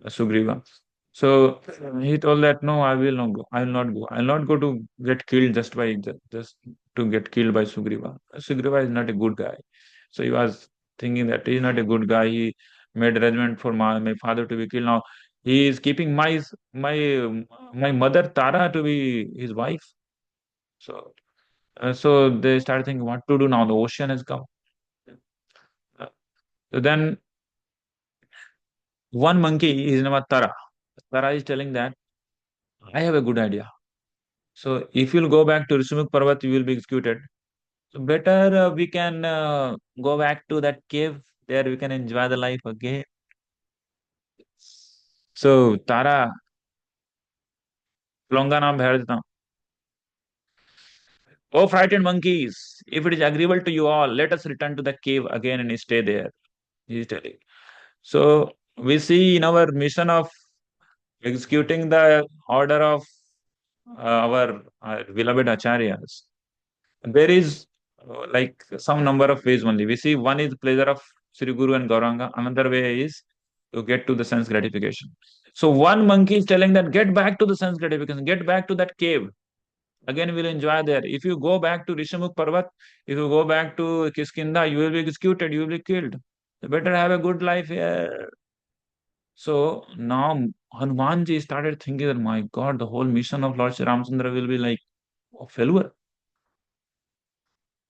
Sugriva. So he told that no, I will not go. I will not go. I will not go to get killed just to get killed by Sugriva. Sugriva is not a good guy. So he was thinking that he is not a good guy. He made arrangement for my father to be killed. Now he is keeping my mother Tara to be his wife. So so they started thinking what to do now. The ocean has come. So then one monkey, his name was Tara. Tara is telling that I have a good idea. So if you'll go back to Rishimukh Parvat, you will be executed. So better we can go back to that cave. There we can enjoy the life again. So Tara, Longa naam bhair deta. Oh, frightened monkeys! If it is agreeable to you all, let us return to the cave again and stay there. He is telling. So we see in our mission of executing the order of our beloved acharyas. There is like some number of ways only. We see one is pleasure of Sri Guru and Gauranga. Another way is to get to the sense gratification. So one monkey is telling that get back to the sense gratification, get back to that cave. Again, we'll enjoy there. If you go back to Rishamukh Parvat, if you go back to Kiskinda, you will be executed, you will be killed. You better have a good life here. So now Hanumanji started thinking that my God, the whole mission of Lord Sri Ramchandra will be like a failure.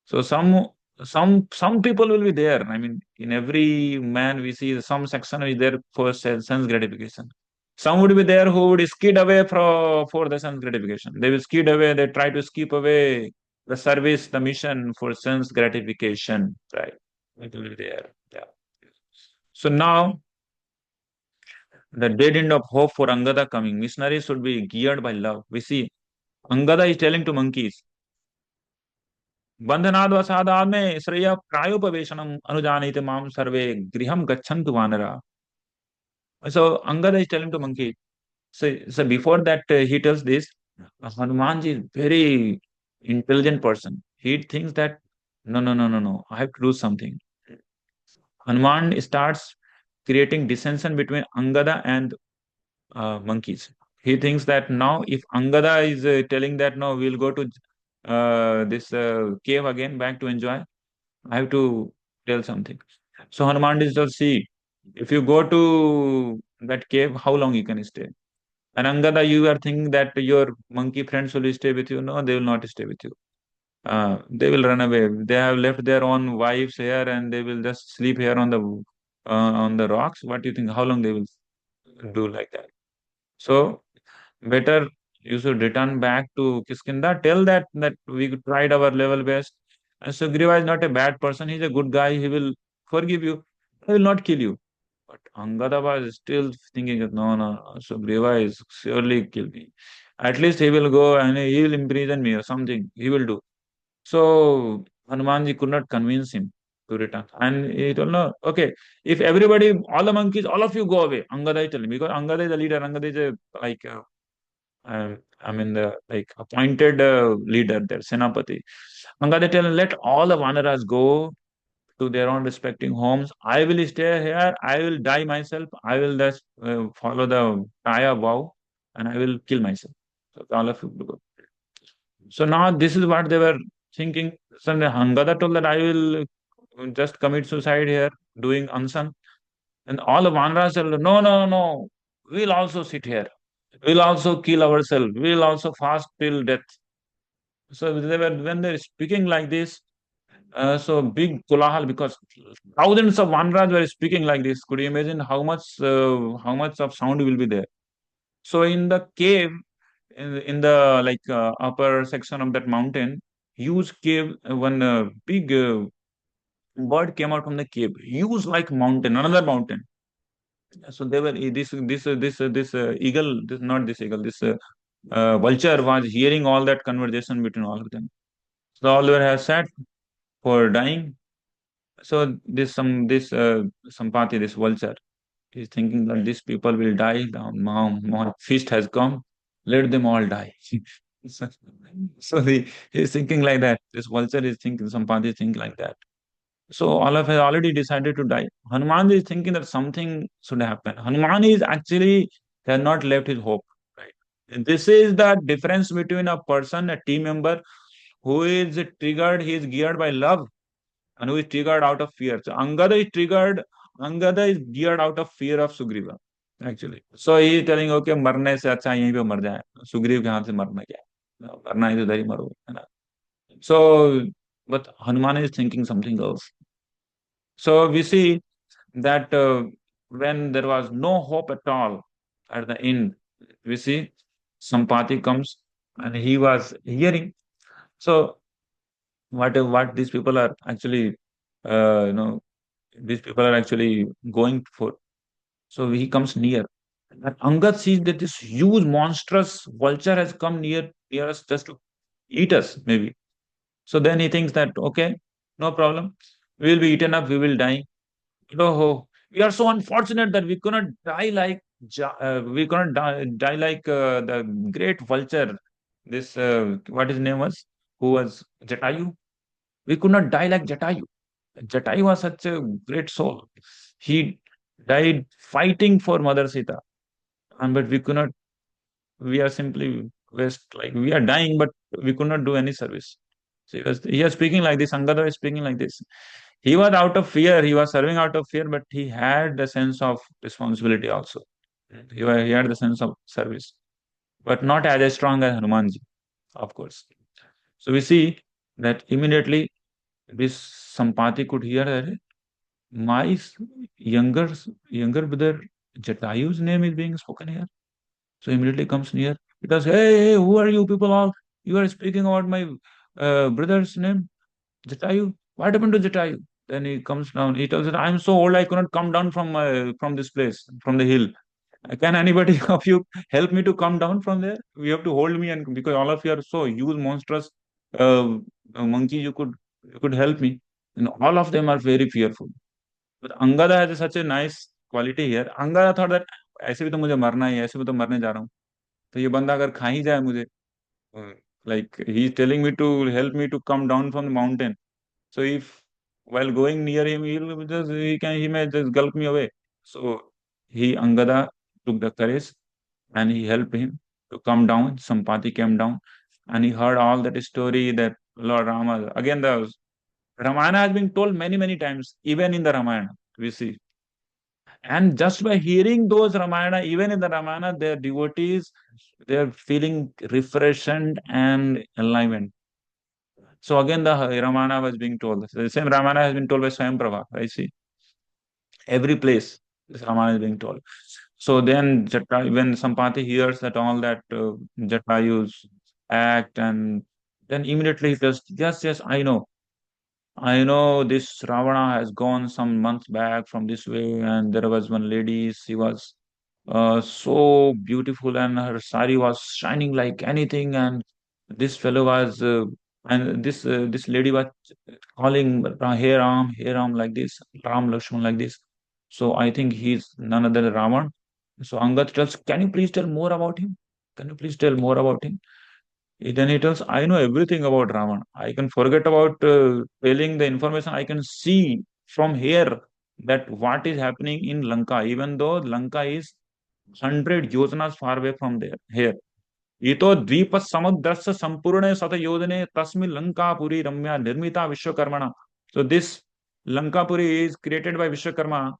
So some people will be there. I mean, in every man we see some section is there for sense gratification. Some would be there who would skid away for the sense gratification. They will skid away. They try to skip away the service, the mission for sense gratification. Right? It will be there. Yeah. So now the dead end of hope for Angada coming. Missionaries should be geared by love. We see Angada is telling to monkeys, बंधनाद्वसादात्मे श्रेय प्रायोपवेशनम अनुजानीते माम सर्वे गृहम गच्छन्तु वानरा. So Angada is telling to monkey. So before that he tells this, Hanumanji is very intelligent person. He thinks that no, I have to do something. Hanuman starts creating dissension between Angada and monkeys. He thinks that now if Angada is telling that no, we'll go to this cave again back to enjoy, I have to tell something. So Hanuman is just see, if you go to that cave, how long you can stay? And Angada, you are thinking that your monkey friends will stay with you. No, they will not stay with you. They will run away. They have left their own wives here, and they will just sleep here on the rocks. What do you think? How long they will do like that? So better you should return back to Kiskinda. Tell that we tried our level best. And Sugriva is not a bad person. He's a good guy. He will forgive you. He will not kill you. But Angada was still thinking that no. Sugriva is surely kill me. At least he will go and he will imprison me or something. He will do. So Hanumanji could not convince him to return. And he told, no, okay, if everybody, all the monkeys, all of you go away. Angada is telling because Angada is the leader. Angada is a, like I mean the like appointed leader there, Senapati. Angada tell, let all the Vanaras go to their own respecting homes. I will stay here. I will die myself. I will just follow the Kaya vow, and I will kill myself. So all of you go. So now this is what they were thinking. So Hangada told that I will just commit suicide here, doing ansan. And all the Vanaras said, no, no, no. We'll also sit here. We'll also kill ourselves. We'll also fast till death. So they were when they're speaking like this, so big kulahal because thousands of Vanaras were speaking like this. Could you imagine how much of sound will be there? So in the cave, in the like upper section of that mountain, huge cave, one big bird came out from the cave, huge like mountain, another mountain. So they were this eagle, this not this eagle, this vulture was hearing all that conversation between all of them. So all were have sat for dying. So this Sampati, this vulture, is thinking that these people will die. My feast has come. Let them all die. so he's thinking like that. This vulture is thinking, Sampati is thinking like that. So all of us already decided to die. Hanuman is thinking that something should happen. Hanuman is actually has not left his hope. Right. And this is the difference between a person, a team member who is triggered, he is geared by love, and who is triggered out of fear. So Angada is geared out of fear of Sugriva, actually. So he is telling, okay, मरने से अच्छा यहीं पे मर जाए. सुग्रीव के हाथ से मरना क्या है? मरना है तो इधर ही मरो, है ना? So, but Hanuman is thinking something else. So we see that when there was no hope at all at the end, we see Sampati comes and he was hearing. So what these people are actually, you know, these people are actually going for. So he comes near. And Angad sees that this huge monstrous vulture has come near us just to eat us, maybe. So then he thinks that okay, no problem. We will be eaten up, we will die. Oh, we are so unfortunate that we cannot die like we cannot die like the great vulture. This what his name was? Who was Jatayu? We could not die like Jatayu. Jatayu was such a great soul. He died fighting for Mother Sita, and but we could not. We are simply waste. Like we are dying, but we could not do any service. So he was speaking like this. Angada was speaking like this. He was out of fear. He was serving out of fear, but he had a sense of responsibility also. He had the sense of service, but not as strong as Hanumanji, of course. So we see that immediately this Sampati could hear that my younger younger brother Jatayu's name is being spoken here. So immediately comes near because hey, who are you people all? You are speaking about my brother's name, Jatayu. What happened to Jatayu? Then he comes down. He tells that I'm so old I cannot come down from this place, from the hill. Can anybody of you help me to come down from there? You have to hold me, and because all of you are so huge, monstrous uh, monkey, you could help me. And all of them are very fearful. But Angada has such a nice quality here. Angada thought that ऐसे भी तो मुझे मरना ही है, ऐसे भी तो मरने जा रहा हूँ. तो ये बंदा अगर खा ही जाए मुझे, like he is telling me to help me to come down from the mountain. So if while going near him, he may just gulp me away. So he Angada took the courage and he helped him to come down. Sampati came down and he heard all that story that Lord Rama again the Ramayana has been told many times, even in the Ramayana we see. And just by hearing those Ramayana, even in the Ramayana, their devotees, they're feeling refreshed and enlivened. So again, the Ramayana was being told. The same Ramayana has been told by Swayamprabha. I see. Every place, this Ramayana is being told. So then, when Sampati hears that all that Jatayu's act, and then immediately he says, yes, I know this Ravana has gone some months back from this way, and there was one lady. She was so beautiful, and her sari was shining like anything. And this fellow was, and this lady was calling Hey Ram like this, Ram Lakshman like this. So I think he's none other than Ravan. So Angad tells, can you please tell more about him? can you please tell more about him? Then he tells, I know everything about Ravan. I can forget about telling the information. I can see from here that what is happening in Lanka, even though Lanka is 100 yojanas far away from there. Here. ito द्वीप समुद्रस्य संपूर्ण सत योजने तस्मिन् Lankapuri Ramya Nirmita Vishwakarmana. So this Lankapuri is created by Vishwakarma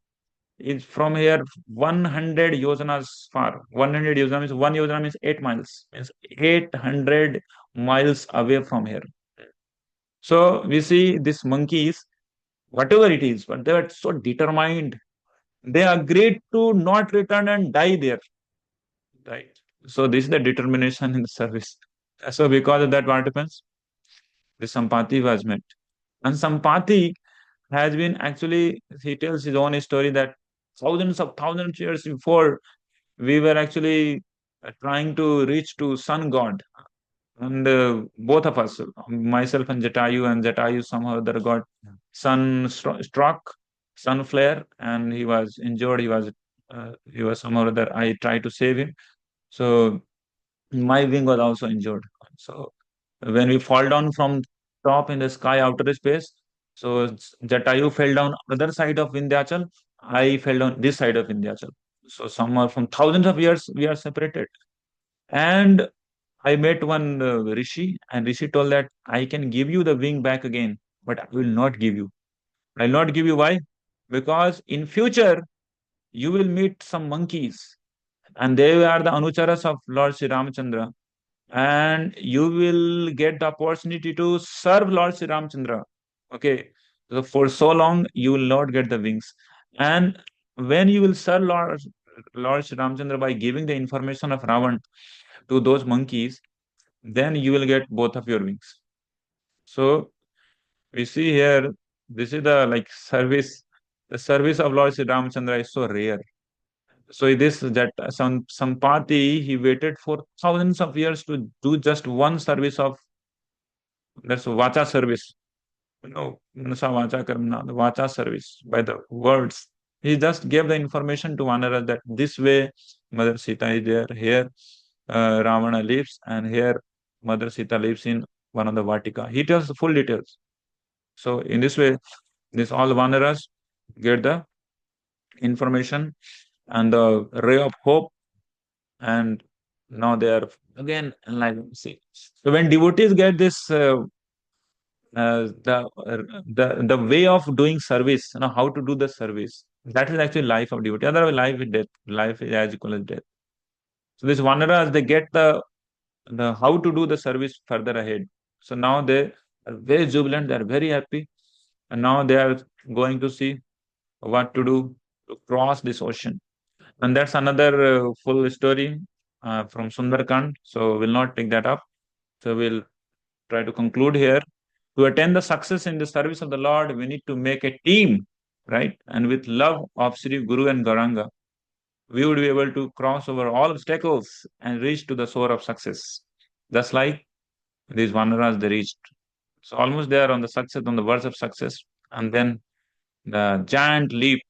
is from here 100 yojanas far. 100 yojana means 1 yojana means 8 miles. Means 800 miles away from here. So we see these monkeys, whatever it is, but they are so determined. They agreed to not return and die there. Right. So this is the determination in the service. So because of that, what happens? The Sampati was met. And Sampati has been actually, he tells his own story that thousands of years before, we were actually trying to reach to sun god. And both of us, myself and Jatayu somehow or other got struck, sun flare, and he was injured. He was somehow or other. I tried to save him. So my wing was also injured. So when we fall down from top in the sky outer space, so Jatayu fell down other side of Vindhyachal. I fell down this side of Vindhyachal. So somewhere from thousands of years we are separated. And I met one Rishi, and Rishi told that I can give you the wing back again, but I will not give you. I'll not give you. Why? Because in future you will meet some monkeys, and they are the anucharas of Lord Sri Ramachandra, and you will get the opportunity to serve Lord Sri Ramachandra. Okay, so for so long you will not get the wings, and when you will serve Lord Sri Ramachandra by giving the information of Ravan to those monkeys, then you will get both of your wings. So we see here, this is the like service. The service of Lord Sri Ramachandra is so rare. So this that some Sampati, he waited for thousands of years to do just one service of, that's Vacha service. Manasa Vacha Karmana, the Vacha service by the words. He just gave the information to Vanara that this way Mother Sita is there, here Ravana lives, and here Mother Sita lives in one of the Vatika. He tells the full details. So in this way, this all Vanaras get the information and the ray of hope, and now they are again enlightened. See, so when devotees get this the way of doing service, how to do the service, that is actually life of devotee. Otherwise, life is death. Life is as equal as death. So these Vanaras, they get the how to do the service further ahead. So now they are very jubilant, they are very happy, and now they are going to see what to do to cross this ocean. And that's another full story from Sundarkand. So we'll not take that up. So we'll try to conclude here. To attain the success in the service of the Lord, we need to make a team, right? And with love of Sri Guru and Gauranga, we would be able to cross over all obstacles and reach to the shore of success. Just like these Vanaras, they reached. So almost they are on the success, on the verge of success. And then the giant leap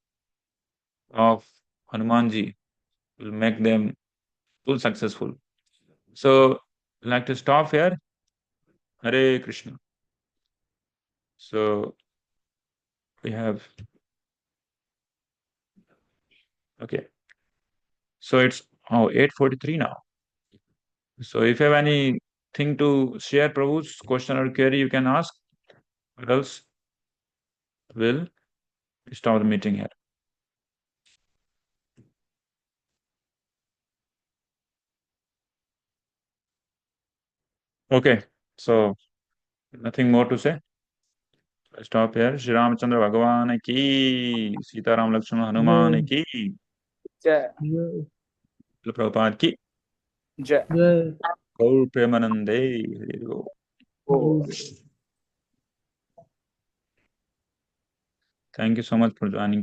of Hanumanji will make them full successful. So I'd like to stop here. Hare Krishna. So we have, okay. So it's 8:43 now. So if you have anything to share, Prabhu's question or query, you can ask, or else we'll stop the meeting here. Okay, so nothing more to say. Stop here. Shri Ramachandra Bhagavan ki, Sita Ram Lakshmana Hanuman ki,
जय
Jai.
Prabhupada ki,
जय
Jai.
Gaur Premanande. Hari Bol.
O
Thank you so much for joining.